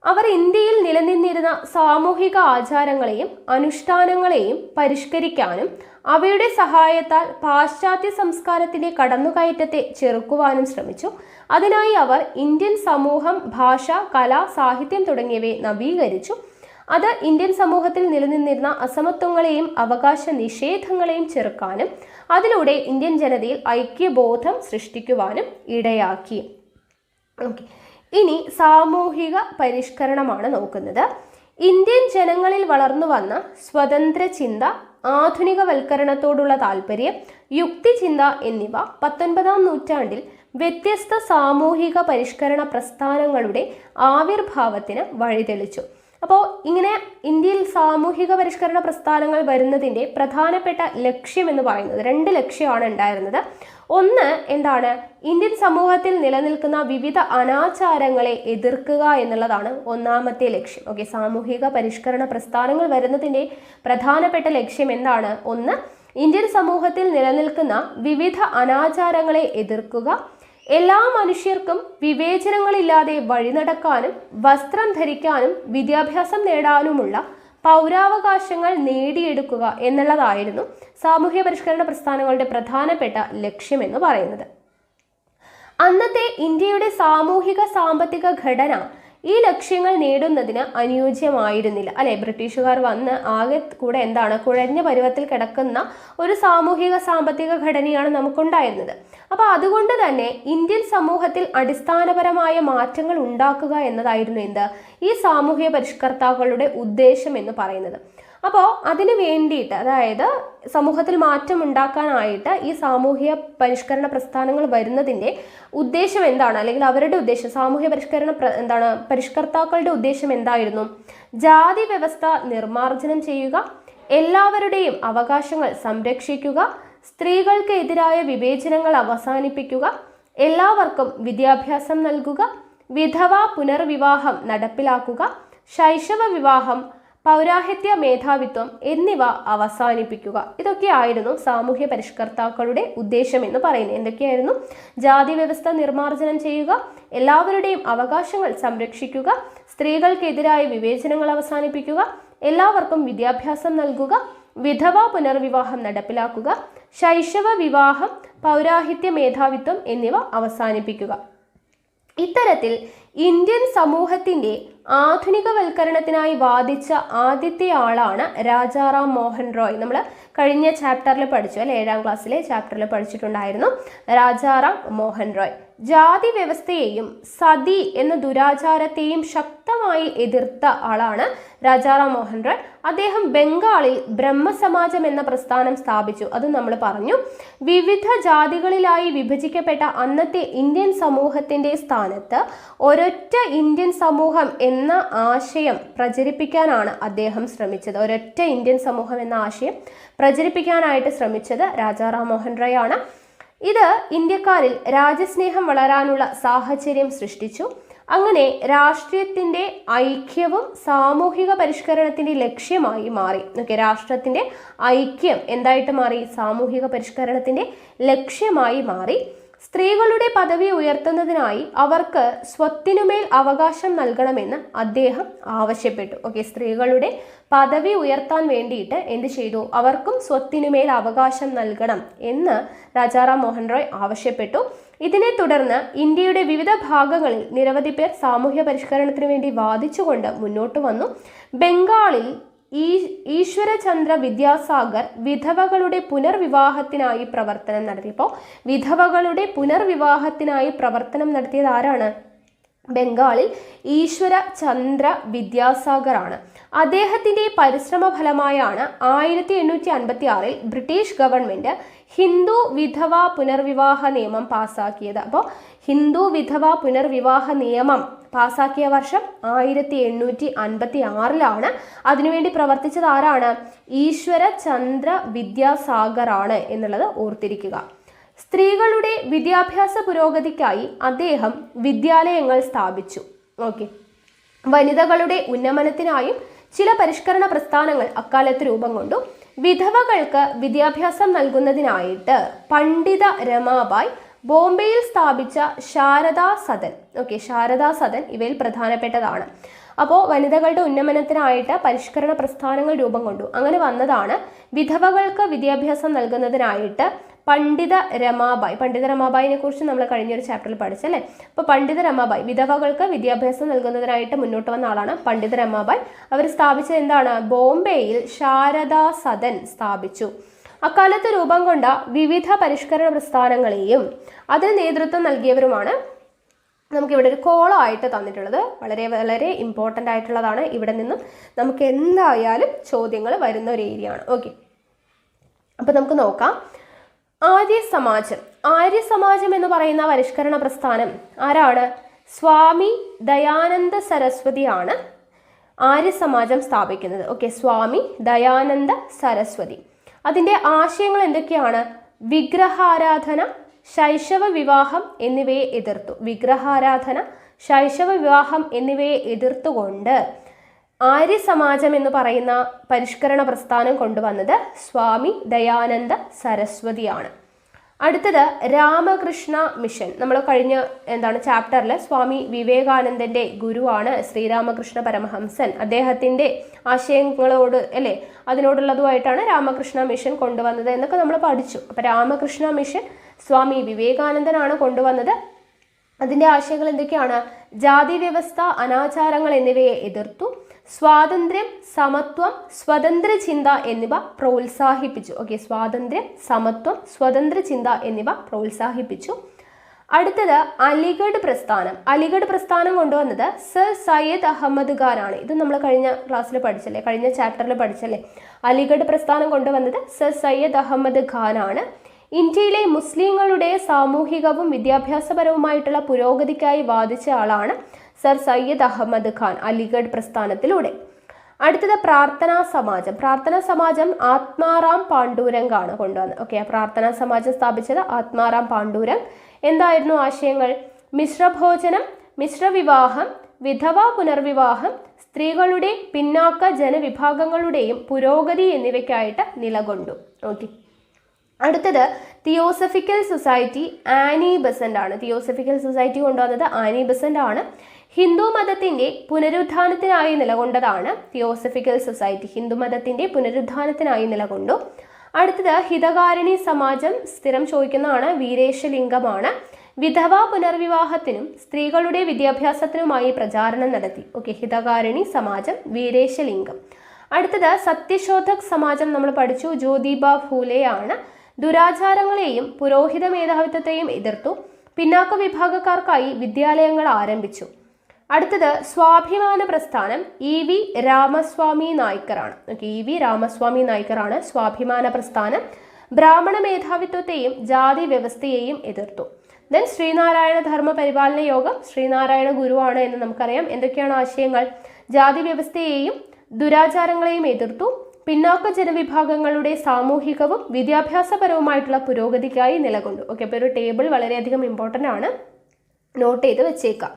അവർ ഇന്ത്യയിൽ നിലനിന്നിരുന്ന സാമൂഹിക ആചാരങ്ങളെയും അനുഷ്ഠാനങ്ങളെയും പരിഷ്കരിക്കാനും അവയുടെ സഹായത്താൽ പാശ്ചാത്യ സംസ്കാരത്തിന്റെ കടന്നുകയറ്റത്തെ ചെറുക്കുവാനും ശ്രമിച്ചു. അതിനായി അവർ ഇന്ത്യൻ സമൂഹം, ഭാഷ, കല, സാഹിത്യം തുടങ്ങിയവയെ നവീകരിച്ചു. അത് ഇന്ത്യൻ സമൂഹത്തിൽ നിലനിന്നിരുന്ന അസമത്വങ്ങളെയും അവകാശ നിഷേധങ്ങളെയും ചെറുക്കാനും അതിലൂടെ ഇന്ത്യൻ ജനതയിൽ ഐക്യബോധം സൃഷ്ടിക്കുവാനും ഇടയാക്കി. ഓക്കെ, ഇനി സാമൂഹിക പരിഷ്കരണമാണ് നോക്കുന്നത്. ഇന്ത്യൻ ജനങ്ങളിൽ വളർന്നു വന്ന സ്വതന്ത്ര ചിന്ത, ആധുനികവൽക്കരണത്തോടുള്ള താല്പര്യം, യുക്തിചിന്ത എന്നിവ 19-ാം നൂറ്റാണ്ടിൽ വ്യത്യസ്ത സാമൂഹിക പരിഷ്കരണ പ്രസ്ഥാനങ്ങളുടെ ആവിർഭാവത്തിന് വഴിതെളിച്ചു. അപ്പോൾ ഇങ്ങനെ ഇന്ത്യയിൽ സാമൂഹിക പരിഷ്കരണ പ്രസ്ഥാനങ്ങൾ വരുന്നതിൻ്റെ പ്രധാനപ്പെട്ട ലക്ഷ്യം എന്ന് പറയുന്നത് 2 ലക്ഷ്യമാണ് ഉണ്ടായിരുന്നത്. ഒന്ന് ഇന്ത്യൻ സമൂഹത്തിൽ നിലനിൽക്കുന്ന വിവിധ അനാചാരങ്ങളെ എതിർക്കുക എന്നുള്ളതാണ് ഒന്നാമത്തെ ലക്ഷ്യം. ഓക്കെ, സാമൂഹിക പരിഷ്കരണ പ്രസ്ഥാനങ്ങൾ വരുന്നതിൻ്റെ പ്രധാനപ്പെട്ട ലക്ഷ്യം എന്താണ്? ഒന്ന്, ഇന്ത്യൻ സമൂഹത്തിൽ നിലനിൽക്കുന്ന വിവിധ അനാചാരങ്ങളെ എതിർക്കുക, എല്ലാ മനുഷ്യർക്കും വിവേചനങ്ങളില്ലാതെ വഴി നടക്കാനും വസ്ത്രം ധരിക്കാനും വിദ്യാഭ്യാസം നേടാനുമുള്ള പൗരാവകാശങ്ങൾ നേടിയെടുക്കുക എന്നുള്ളതായിരുന്നു സാമൂഹ്യ പരിഷ്കരണ പ്രസ്ഥാനങ്ങളുടെ പ്രധാനപ്പെട്ട ലക്ഷ്യമെന്ന് പറയുന്നത്. അന്നത്തെ ഇന്ത്യയുടെ സാമൂഹിക സാമ്പത്തിക ഘടന ഈ ലക്ഷ്യങ്ങൾ നേടുന്നതിന് അനുയോജ്യമായിരുന്നില്ല അല്ലെ. ബ്രിട്ടീഷുകാർ വന്ന് ആകെ കൂടെ എന്താണ് കുഴഞ്ഞ പരുവത്തിൽ കിടക്കുന്ന ഒരു സാമൂഹിക സാമ്പത്തിക ഘടനയാണ് നമുക്കുണ്ടായിരുന്നത്. അപ്പോൾ അതുകൊണ്ട് തന്നെ ഇന്ത്യൻ സമൂഹത്തിൽ അടിസ്ഥാനപരമായ മാറ്റങ്ങൾ ഉണ്ടാക്കുക എന്നതായിരുന്നു ഈ സാമൂഹിക പരിഷ്കർത്താക്കളുടെ ഉദ്ദേശം എന്ന് പറയുന്നത്. അപ്പോൾ അതിന് വേണ്ടിയിട്ട്, അതായത് സമൂഹത്തിൽ മാറ്റം ഉണ്ടാക്കാനായിട്ട് ഈ സാമൂഹിക പരിഷ്കരണ പ്രസ്ഥാനങ്ങൾ വരുന്നതിൻ്റെ ഉദ്ദേശം എന്താണ്, അല്ലെങ്കിൽ അവരുടെ ഉദ്ദേശം, സാമൂഹ്യ പരിഷ്കർത്താക്കളുടെ ഉദ്ദേശം എന്തായിരുന്നു? ജാതി വ്യവസ്ഥ നിർമ്മാർജ്ജനം ചെയ്യുക, എല്ലാവരുടെയും അവകാശങ്ങൾ സംരക്ഷിക്കുക, സ്ത്രീകൾക്ക് എതിരായ വിവേചനങ്ങൾ അവസാനിപ്പിക്കുക, എല്ലാവർക്കും വിദ്യാഭ്യാസം നൽകുക, വിധവ പുനർവിവാഹം നടപ്പിലാക്കുക, ശൈശവ വിവാഹം, പൗരാഹിത്യ മേധാവിത്വം എന്നിവ അവസാനിപ്പിക്കുക. ഇതൊക്കെയായിരുന്നു സാമൂഹ്യ പരിഷ്കർത്താക്കളുടെ ഉദ്ദേശം എന്ന് പറയുന്നത്. എന്തൊക്കെയായിരുന്നു? ജാതി വ്യവസ്ഥ നിർമ്മാർജ്ജനം ചെയ്യുക, എല്ലാവരുടെയും അവകാശങ്ങൾ സംരക്ഷിക്കുക, സ്ത്രീകൾക്കെതിരായ വിവേചനങ്ങൾ അവസാനിപ്പിക്കുക, എല്ലാവർക്കും വിദ്യാഭ്യാസം നൽകുക, വിധവ പുനർവിവാഹം നടപ്പിലാക്കുക, ശൈശവ വിവാഹം, പൗരാഹിത്യ മേധാവിത്വം എന്നിവ അവസാനിപ്പിക്കുക. ഇത്തരത്തിൽ ഇന്ത്യൻ സമൂഹത്തിന്റെ ആധുനികവൽക്കരണത്തിനായി വാദിച്ച ആദ്യത്തെ ആളാണ് രാജാറാം മോഹൻ റോയ്. നമ്മൾ കഴിഞ്ഞ ചാപ്റ്ററിൽ പഠിച്ചു അല്ലെ, 7ാം ക്ലാസ്സിലെ ചാപ്റ്ററിൽ പഠിച്ചിട്ടുണ്ടായിരുന്നു രാജാറാം മോഹൻ റോയ്. ജാതി വ്യവസ്ഥയെയും സതി എന്ന ദുരാചാരത്തെയും ശക്തമായി എതിർത്ത ആളാണ് രാജാറാം മോഹൻ റോയ്. അദ്ദേഹം ബംഗാളിൽ ബ്രഹ്മസമാജം എന്ന പ്രസ്ഥാനം സ്ഥാപിച്ചു. അത് നമ്മൾ പറഞ്ഞു. വിവിധ ജാതികളിലായി വിഭജിക്കപ്പെട്ട അന്നത്തെ ഇന്ത്യൻ സമൂഹത്തിന്റെ സ്ഥാനത്ത് ഒരൊറ്റ ഇന്ത്യൻ സമൂഹം എന്ന ആശയം പ്രചരിപ്പിക്കാനാണ് അദ്ദേഹം ശ്രമിച്ചത്. ഒരൊറ്റ ഇന്ത്യൻ സമൂഹം എന്ന ആശയം പ്രചരിപ്പിക്കാനായിട്ട് ശ്രമിച്ചത് രാജാറാം മോഹൻ റോയ് ആണ്. ഇത് ഇന്ത്യക്കാരിൽ രാജ്യസ്നേഹം വളരാനുള്ള സാഹചര്യം സൃഷ്ടിച്ചു. അങ്ങനെ രാഷ്ട്രീയത്തിന്റെ ഐക്യവും സാമൂഹിക പരിഷ്കരണത്തിന്റെ ലക്ഷ്യമായി മാറി. രാഷ്ട്രത്തിന്റെ ഐക്യം എന്തായിട്ട് മാറി? സാമൂഹിക പരിഷ്കരണത്തിന്റെ ലക്ഷ്യമായി മാറി. സ്ത്രീകളുടെ പദവി ഉയർത്തുന്നതിനായി അവർക്ക് സ്വത്തിനുമേൽ അവകാശം നൽകണമെന്ന് അദ്ദേഹം ആവശ്യപ്പെട്ടു. സ്ത്രീകളുടെ പദവി ഉയർത്താൻ വേണ്ടിയിട്ട് എന്ത് ചെയ്തു? അവർക്കും സ്വത്തിനുമേൽ അവകാശം നൽകണം എന്ന് രാജാറാം മോഹൻ റോയ് ആവശ്യപ്പെട്ടു. ഇതിനെ തുടർന്ന് ഇന്ത്യയുടെ വിവിധ ഭാഗങ്ങളിൽ നിരവധി പേർ സാമൂഹ്യ പരിഷ്കരണത്തിന് വേണ്ടി വാദിച്ചുകൊണ്ട് മുന്നോട്ട് വന്നു. ബംഗാളിൽ ഈശ്വരചന്ദ്ര വിദ്യാസാഗർ വിധവകളുടെ പുനർവിവാഹത്തിനായി പ്രവർത്തനം നടത്തി. ഇപ്പോൾ വിധവകളുടെ പുനർവിവാഹത്തിനായി പ്രവർത്തനം നടത്തിയത് ആരാണ്? ബംഗാളിൽ ഈശ്വരചന്ദ്ര വിദ്യാസാഗർ ആണ്. അദ്ദേഹത്തിന്റെ പരിശ്രമ ഫലമായാണ് 1856 ബ്രിട്ടീഷ് ഗവൺമെന്റ് ഹിന്ദു വിധവ പുനർവിവാഹ നിയമം പാസാക്കിയത്. അപ്പോൾ ഹിന്ദു വിധവ പുനർവിവാഹ നിയമം പാസാക്കിയ വർഷം 1856 അതിനുവേണ്ടി പ്രവർത്തിച്ചത് ആരാണ്? ഈശ്വരചന്ദ്ര വിദ്യാസാഗർ ആണ് എന്നുള്ളത് ഓർത്തിരിക്കുക. സ്ത്രീകളുടെ വിദ്യാഭ്യാസ പുരോഗതിക്കായി അദ്ദേഹം വിദ്യാലയങ്ങൾ സ്ഥാപിച്ചു. വനിതകളുടെ ഉന്നമനത്തിനായും ചില പരിഷ്കരണ പ്രസ്ഥാനങ്ങൾ അക്കാലത്ത് രൂപം കൊണ്ടു. വിധവകൾക്ക് വിദ്യാഭ്യാസം നൽകുന്നതിനായിട്ട് പണ്ഡിത രമാബായ് ബോംബെയിൽ സ്ഥാപിച്ച ശാരദാ സദൻ. ശാരദാ സദൻ ഇവയിൽ പ്രധാനപ്പെട്ടതാണ്. അപ്പോൾ വനിതകളുടെ ഉന്നമനത്തിനായിട്ട് പരിഷ്കരണ പ്രസ്ഥാനങ്ങൾ രൂപം കൊണ്ടു. അങ്ങനെ വന്നതാണ് വിധവകൾക്ക് വിദ്യാഭ്യാസം നൽകുന്നതിനായിട്ട് പണ്ഡിത രമാബായിനെ കുറിച്ച് നമ്മൾ കഴിഞ്ഞൊരു ചാപ്റ്ററിൽ പഠിച്ചല്ലേ. അപ്പോൾ പണ്ഡിത രമാബായ് വിധവകൾക്ക് വിദ്യാഭ്യാസം നൽകുന്നതിനായിട്ട് മുന്നോട്ട് വന്ന ആളാണ് പണ്ഡിത രമാബായ്. അവർ സ്ഥാപിച്ചത് എന്താണ്? ബോംബെയിൽ ശാരദാ സദൻ സ്ഥാപിച്ചു. അക്കാലത്ത് രൂപം കൊണ്ട വിവിധ പരിഷ്കരണ പ്രസ്ഥാനങ്ങളെയും അതിന് നേതൃത്വം നൽകിയവരുമാണ് നമുക്കിവിടെ ഒരു കോളമായിട്ട് തന്നിട്ടുള്ളത്. വളരെ വളരെ ഇമ്പോർട്ടൻ്റ് ആയിട്ടുള്ളതാണ്. ഇവിടെ നിന്നും നമുക്ക് എന്തായാലും ചോദ്യങ്ങൾ വരുന്ന ഒരു ഏരിയ ആണ്. അപ്പോൾ നമുക്ക് നോക്കാം. ആര്യസമാജം എന്ന് പറയുന്ന പരിഷ്കരണ പ്രസ്ഥാനം ആരാണ്? സ്വാമി ദയാനന്ദ സരസ്വതിയാണ് ആര്യസമാജം സ്ഥാപിക്കുന്നത്. സ്വാമി ദയാനന്ദ സരസ്വതി. അതിൻ്റെ ആശയങ്ങൾ എന്തൊക്കെയാണ്? വിഗ്രഹാരാധന, ശൈശവ വിവാഹം എന്നിവയെ എതിർത്തു. ശൈശവ വിവാഹം എന്നിവയെ എതിർത്തുകൊണ്ട് ആര്യസമാജം എന്ന് പറയുന്ന പരിഷ്കരണ പ്രസ്ഥാനം കൊണ്ടുവന്നത് സ്വാമി ദയാനന്ദ സരസ്വതിയാണ്. അടുത്തത് രാമകൃഷ്ണ മിഷൻ. നമ്മൾ കഴിഞ്ഞ ചാപ്റ്ററിൽ സ്വാമി വിവേകാനന്ദന്റെ ഗുരുവാണ് ശ്രീരാമകൃഷ്ണ പരമഹംസൻ. അദ്ദേഹത്തിന്റെ ആശയങ്ങളോട് അതിനോടുള്ളതുമായിട്ടാണ് രാമകൃഷ്ണ മിഷൻ കൊണ്ടുവന്നത് എന്നൊക്കെ നമ്മൾ പഠിച്ചു. അപ്പോൾ രാമകൃഷ്ണ മിഷൻ സ്വാമി വിവേകാനന്ദനാണ് കൊണ്ടുവന്നത്. അതിൻ്റെ ആശയങ്ങൾ എന്തൊക്കെയാണ്? ജാതി വ്യവസ്ഥ, അനാചാരങ്ങൾ എന്നിവയെ എതിർത്തു. സ്വാതന്ത്ര്യം, സമത്വം, സ്വതന്ത്ര ചിന്ത എന്നിവ പ്രോത്സാഹിപ്പിച്ചു. ഓക്കെ, സ്വാതന്ത്ര്യം, സമത്വം, സ്വതന്ത്ര ചിന്ത എന്നിവ പ്രോത്സാഹിപ്പിച്ചു. അടുത്തത് അലിഗഡ് പ്രസ്ഥാനം. അലിഗഡ് പ്രസ്ഥാനം കൊണ്ടുവന്നത് സർ സയ്യദ് അഹമ്മദ് ഖാനാണ്. ഇത് നമ്മൾ കഴിഞ്ഞ ക്ലാസ്സിൽ പഠിച്ചല്ലേ, കഴിഞ്ഞ ചാപ്റ്ററിൽ പഠിച്ചല്ലേ. അലിഗഡ് പ്രസ്ഥാനം കൊണ്ടുവന്നത് സർ സയ്യദ് അഹമ്മദ് ഖാനാണ്. ഇന്ത്യയിലെ മുസ്ലിങ്ങളുടെ സാമൂഹികവും വിദ്യാഭ്യാസപരവുമായിട്ടുള്ള പുരോഗതിക്കായി വാദിച്ച ആളാണ് സർ സയ്യദ് അഹമ്മദ് ഖാൻ അലിഗഡ് പ്രസ്ഥാനത്തിലൂടെ. അടുത്തത് പ്രാർത്ഥനാ സമാജം. പ്രാർത്ഥനാ സമാജം ആത്മാറാം പാണ്ഡുരംഗാണ് കൊണ്ടുവന്നത്. ഓക്കെ, പ്രാർത്ഥനാ സമാജം സ്ഥാപിച്ചത് ആത്മാറാം പാണ്ഡുരംഗ്. എന്തായിരുന്നു ആശയങ്ങൾ? മിശ്രഭോജനം, മിശ്രവിവാഹം, വിധവാ പുനർവിവാഹം, സ്ത്രീകളുടെ പിന്നാക്ക ജനവിഭാഗങ്ങളുടെയും പുരോഗതി എന്നിവയ്ക്കായിട്ട് നിലകൊണ്ടു. ഓക്കെ, അടുത്തത് തിയോസഫിക്കൽ സൊസൈറ്റി, ആനി ബെസന്റ് ആണ്. തിയോസഫിക്കൽ സൊസൈറ്റി കൊണ്ടുവന്നത് ആനി ബെസന്റ് ആണ്. ഹിന്ദു മതത്തിന്റെ പുനരുത്ഥാനത്തിനായി നിലകൊണ്ടതാണ് തിയോസഫിക്കൽ സൊസൈറ്റി. ഹിന്ദു മതത്തിന്റെ പുനരുത്ഥാനത്തിനായി നിലകൊണ്ടു. അടുത്തത് ഹിതകാരിണി സമാജം, സ്ഥിരം ചോദിക്കുന്നതാണ്, വീരേശലിംഗമാണ്. വിധവാ പുനർവിവാഹത്തിനും സ്ത്രീകളുടെ വിദ്യാഭ്യാസത്തിനുമായി പ്രചാരണം നടത്തി. ഓക്കെ, ഹിതകാരിണി സമാജം, വീരേശലിംഗം. അടുത്തത് സത്യശോധക് സമാജം നമ്മൾ പഠിച്ചു, ജ്യോതിബ ഫൂലെ ആണ്. ദുരാചാരങ്ങളെയും പുരോഹിത മേധാവിത്വത്തെയും എതിർത്തു. പിന്നാക്ക വിഭാഗക്കാർക്കായി വിദ്യാലയങ്ങൾ ആരംഭിച്ചു. അടുത്തത് സ്വാഭിമാന പ്രസ്ഥാനം, EV രാമസ്വാമി നായ്ക്കറാണ്. ഓക്കെ, EV രാമസ്വാമി നായ്ക്കറാണ് സ്വാഭിമാന പ്രസ്ഥാനം. ബ്രാഹ്മണ മേധാവിത്വത്തെയും ജാതി വ്യവസ്ഥയെയും എതിർത്തു. ദെൻ ശ്രീനാരായണ ധർമ്മ പരിപാലന യോഗം, ശ്രീനാരായണ ഗുരുവാണ് എന്ന് നമുക്കറിയാം. എന്തൊക്കെയാണ് ആശയങ്ങൾ? ജാതി വ്യവസ്ഥയെയും ദുരാചാരങ്ങളെയും എതിർത്തു. പിന്നാക്ക ജനവിഭാഗങ്ങളുടെ സാമൂഹികവും വിദ്യാഭ്യാസപരവുമായിട്ടുള്ള പുരോഗതിക്കായി നിലകൊണ്ടു. ഓക്കെ, അപ്പോൾ ഒരു ടേബിൾ വളരെയധികം ഇമ്പോർട്ടൻ്റ് ആണ്, നോട്ട് ചെയ്ത് വെച്ചേക്കാം.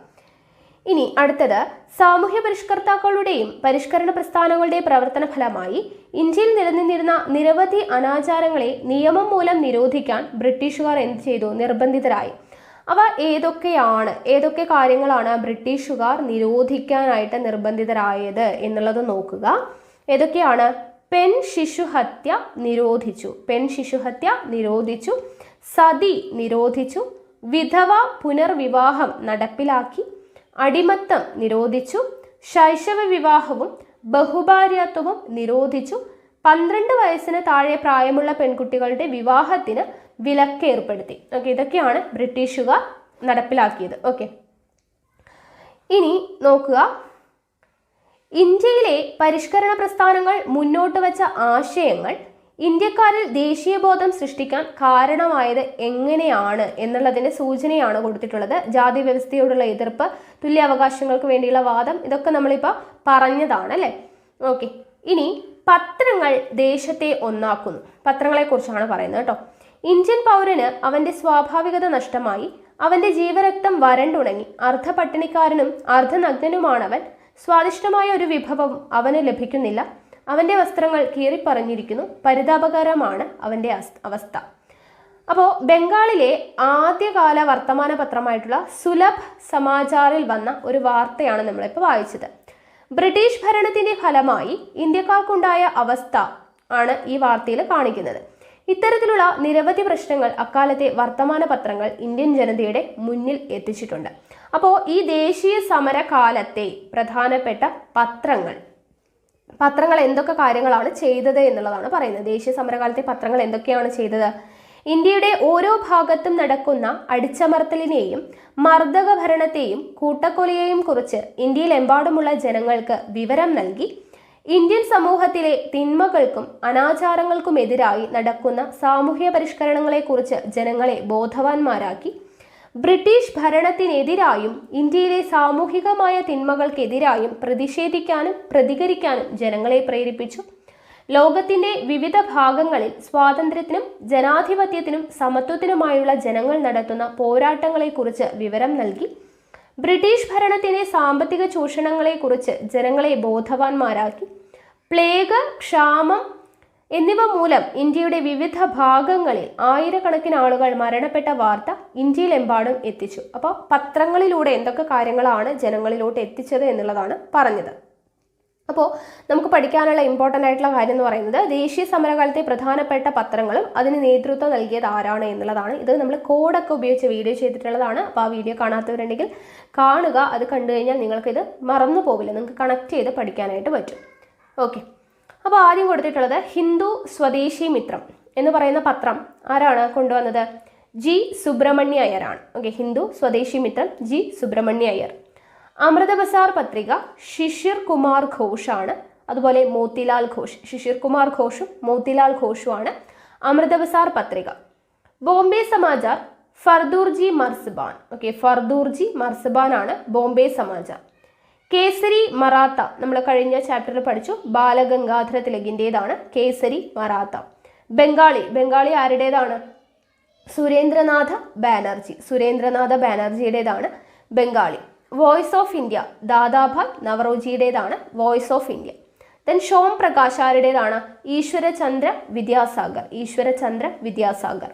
ഇനി അടുത്തത് സാമൂഹ്യ പരിഷ്കർത്താക്കളുടെയും പരിഷ്കരണ പ്രസ്ഥാനങ്ങളുടെയും പ്രവർത്തന ഫലമായി ഇന്ത്യയിൽ നിലനിന്നിരുന്ന നിരവധി അനാചാരങ്ങളെ നിയമം മൂലം നിരോധിക്കാൻ ബ്രിട്ടീഷുകാർ എന്ത് ചെയ്തു? നിർബന്ധിതരായി. അവ ഏതൊക്കെ കാര്യങ്ങളാണ് ബ്രിട്ടീഷുകാർ നിരോധിക്കാനായിട്ട് നിർബന്ധിതരായത് എന്നുള്ളത് നോക്കുക. ഏതൊക്കെയാണ്? പെൺ ശിശുഹത്യ നിരോധിച്ചു. പെൺ ശിശുഹത്യ നിരോധിച്ചു. സതി നിരോധിച്ചു. വിധവ പുനർവിവാഹം നടപ്പിലാക്കി. അടിമത്തം നിരോധിച്ചു. ശൈശവ വിവാഹവും ബഹുഭാര്യത്വവും നിരോധിച്ചു. 12 വയസ്സിന് താഴെ പ്രായമുള്ള പെൺകുട്ടികളുടെ വിവാഹത്തിന് വിലക്ക് ഏർപ്പെടുത്തി. ഓക്കെ, ഇതൊക്കെയാണ് ബ്രിട്ടീഷുകാർ നടപ്പിലാക്കിയത്. ഓക്കെ, ഇനി നോക്കുക, ഇന്ത്യയിലെ പരിഷ്കരണ പ്രസ്ഥാനങ്ങൾ മുന്നോട്ട് വച്ച ആശയങ്ങൾ ഇന്ത്യക്കാരിൽ ദേശീയബോധം സൃഷ്ടിക്കാൻ കാരണമായത് എങ്ങനെയാണ് എന്നുള്ളതിൻ്റെ സൂചനയാണ് കൊടുത്തിട്ടുള്ളത്. ജാതി വ്യവസ്ഥയോടുള്ള എതിർപ്പ്, തുല്യാവകാശങ്ങൾക്ക് വേണ്ടിയുള്ള വാദം, ഇതൊക്കെ നമ്മളിപ്പോൾ പറഞ്ഞതാണ് അല്ലേ. ഓക്കെ, ഇനി പത്രങ്ങൾ ദേശത്തെ ഒന്നാക്കുന്നു. പത്രങ്ങളെക്കുറിച്ചാണ് പറയുന്നത് കേട്ടോ. ഇന്ത്യൻ പൗരന് അവൻ്റെ സ്വാഭാവികത നഷ്ടമായി. അവൻ്റെ ജീവരക്തം വരണ്ടുണങ്ങി. അർദ്ധപട്ടിണിക്കാരനും അർദ്ധനഗ്നനുമാണവൻ. സ്വാദിഷ്ടമായ ഒരു വിഭവം അവന് ലഭിക്കുന്നില്ല. അവൻ്റെ വസ്ത്രങ്ങൾ കീറിപ്പറഞ്ഞിരിക്കുന്നു. പരിതാപകരമാണ് അവൻ്റെ അവസ്ഥ. അപ്പോൾ ബംഗാളിലെ ആദ്യകാല വർത്തമാന പത്രമായിട്ടുള്ള സുലഭ് സമാചാറിൽ വന്ന ഒരു വാർത്തയാണ് നമ്മളിപ്പോൾ വായിച്ചത്. ബ്രിട്ടീഷ് ഭരണത്തിൻ്റെ ഫലമായി ഇന്ത്യക്കാർക്കുണ്ടായ അവസ്ഥ ആണ് ഈ വാർത്തയിൽ കാണിക്കുന്നത്. ഇത്തരത്തിലുള്ള നിരവധി പ്രശ്നങ്ങൾ അക്കാലത്തെ വർത്തമാന പത്രങ്ങൾ ഇന്ത്യൻ ജനതയുടെ മുന്നിൽ എത്തിച്ചിട്ടുണ്ട്. അപ്പോൾ ഈ ദേശീയ സമരകാലത്തെ പ്രധാനപ്പെട്ട പത്രങ്ങൾ എന്തൊക്കെ കാര്യങ്ങളാണ് ചെയ്തത് എന്നുള്ളതാണ് പറയുന്നത്. ദേശീയ സമരകാലത്തെ പത്രങ്ങൾ എന്തൊക്കെയാണ് ചെയ്തത്? ഇന്ത്യയുടെ ഓരോ ഭാഗത്തും നടക്കുന്ന അടിച്ചമർത്തലിനെയും മർദ്ദക ഭരണത്തെയും കൂട്ടക്കൊലയെയും കുറിച്ച് ഇന്ത്യയിലെമ്പാടുമുള്ള ജനങ്ങൾക്ക് വിവരം നൽകി. ഇന്ത്യൻ സമൂഹത്തിലെ തിന്മകൾക്കും അനാചാരങ്ങൾക്കുമെതിരായി നടക്കുന്ന സാമൂഹ്യ പരിഷ്കരണങ്ങളെക്കുറിച്ച് ജനങ്ങളെ ബോധവാന്മാരാക്കി. ബ്രിട്ടീഷ് ഭരണത്തിനെതിരായും ഇന്ത്യയിലെ സാമൂഹികമായ തിന്മകൾക്കെതിരായും പ്രതിഷേധിക്കാനും പ്രതികരിക്കാനും ജനങ്ങളെ പ്രേരിപ്പിച്ചു. ലോകത്തിന്റെ വിവിധ ഭാഗങ്ങളിൽ സ്വാതന്ത്ര്യത്തിനും ജനാധിപത്യത്തിനും സമത്വത്തിനുമായുള്ള ജനങ്ങൾ നടത്തുന്ന പോരാട്ടങ്ങളെക്കുറിച്ച് വിവരം നൽകി. ബ്രിട്ടീഷ് ഭരണത്തിന്റെ സാമ്പത്തിക ചൂഷണങ്ങളെക്കുറിച്ച് ജനങ്ങളെ ബോധവാന്മാരാക്കി. പ്ലേഗ്, ക്ഷാമം എന്നിവ മൂലം ഇന്ത്യയുടെ വിവിധ ഭാഗങ്ങളിൽ ആയിരക്കണക്കിന് ആളുകൾ മരണപ്പെട്ട വാർത്ത ഇന്ത്യയിലെമ്പാടും എത്തിച്ചു. അപ്പോൾ പത്രങ്ങളിലൂടെ എന്തൊക്കെ കാര്യങ്ങളാണ് ജനങ്ങളിലോട്ട് എത്തിച്ചത് എന്നുള്ളതാണ് പറഞ്ഞത്. അപ്പോൾ നമുക്ക് പഠിക്കാനുള്ള ഇമ്പോർട്ടൻ്റ് ആയിട്ടുള്ള കാര്യം എന്ന് പറയുന്നത് ദേശീയ സമരകാലത്തെ പ്രധാനപ്പെട്ട പത്രങ്ങളും അതിന് നേതൃത്വം നൽകിയത് ആരാണ് എന്നുള്ളതാണ്. ഇത് നമ്മൾ കോഡൊക്കെ ഉപയോഗിച്ച് വീഡിയോ ചെയ്തിട്ടുള്ളതാണ്. അപ്പോൾ ആ വീഡിയോ കാണാത്തവരുണ്ടെങ്കിൽ കാണുക. അത് കണ്ടു കഴിഞ്ഞാൽ നിങ്ങൾക്കിത് മറന്നു പോകില്ല, നിങ്ങൾക്ക് കണക്ട് ചെയ്ത് പഠിക്കാനായിട്ട് പറ്റും. ഓക്കെ, അപ്പോൾ ആദ്യം കൊടുത്തിട്ടുള്ളത് ഹിന്ദു സ്വദേശി മിത്രം എന്ന് പറയുന്ന പത്രം ആരാണ് കൊണ്ടുവന്നത്? ജി സുബ്രഹ്മണ്യ അയ്യരാണ്. ഓക്കെ, ഹിന്ദു സ്വദേശി മിത്രം ജി സുബ്രഹ്മണ്യ അയ്യർ. അമൃത ബസാർ പത്രിക ശിശിർ കുമാർ ഘോഷാണ്. അതുപോലെ മോത്തിലാൽ ഘോഷ്, ശിശിർ കുമാർ ഘോഷും മോത്തിലാൽ ഘോഷുമാണ് അമൃത ബസാർ പത്രിക. ബോംബെ സമാചാർ ഫർദൂർജി മർസബാൻ. ഓക്കെ, ഫർദൂർജി മർസബാൻ ആണ് ബോംബെ സമാചാർ. കേസരി മറാത്ത നമ്മൾ കഴിഞ്ഞ ചാപ്റ്ററിൽ പഠിച്ചു, ബാലഗംഗാധര തിലകിൻ്റെതാണ് കേസരി മറാത്ത. ബംഗാളി ആരുടേതാണ്? സുരേന്ദ്രനാഥ ബാനർജി, സുരേന്ദ്രനാഥ ബാനർജിയുടേതാണ് Bengali. Voice of India Dadabhai നവറോജിയുടേതാണ് voice of India. Then Som Prakash ആരുടേതാണ്? Ishwarchandra Vidyasagar, Ishwarchandra Vidyasagar.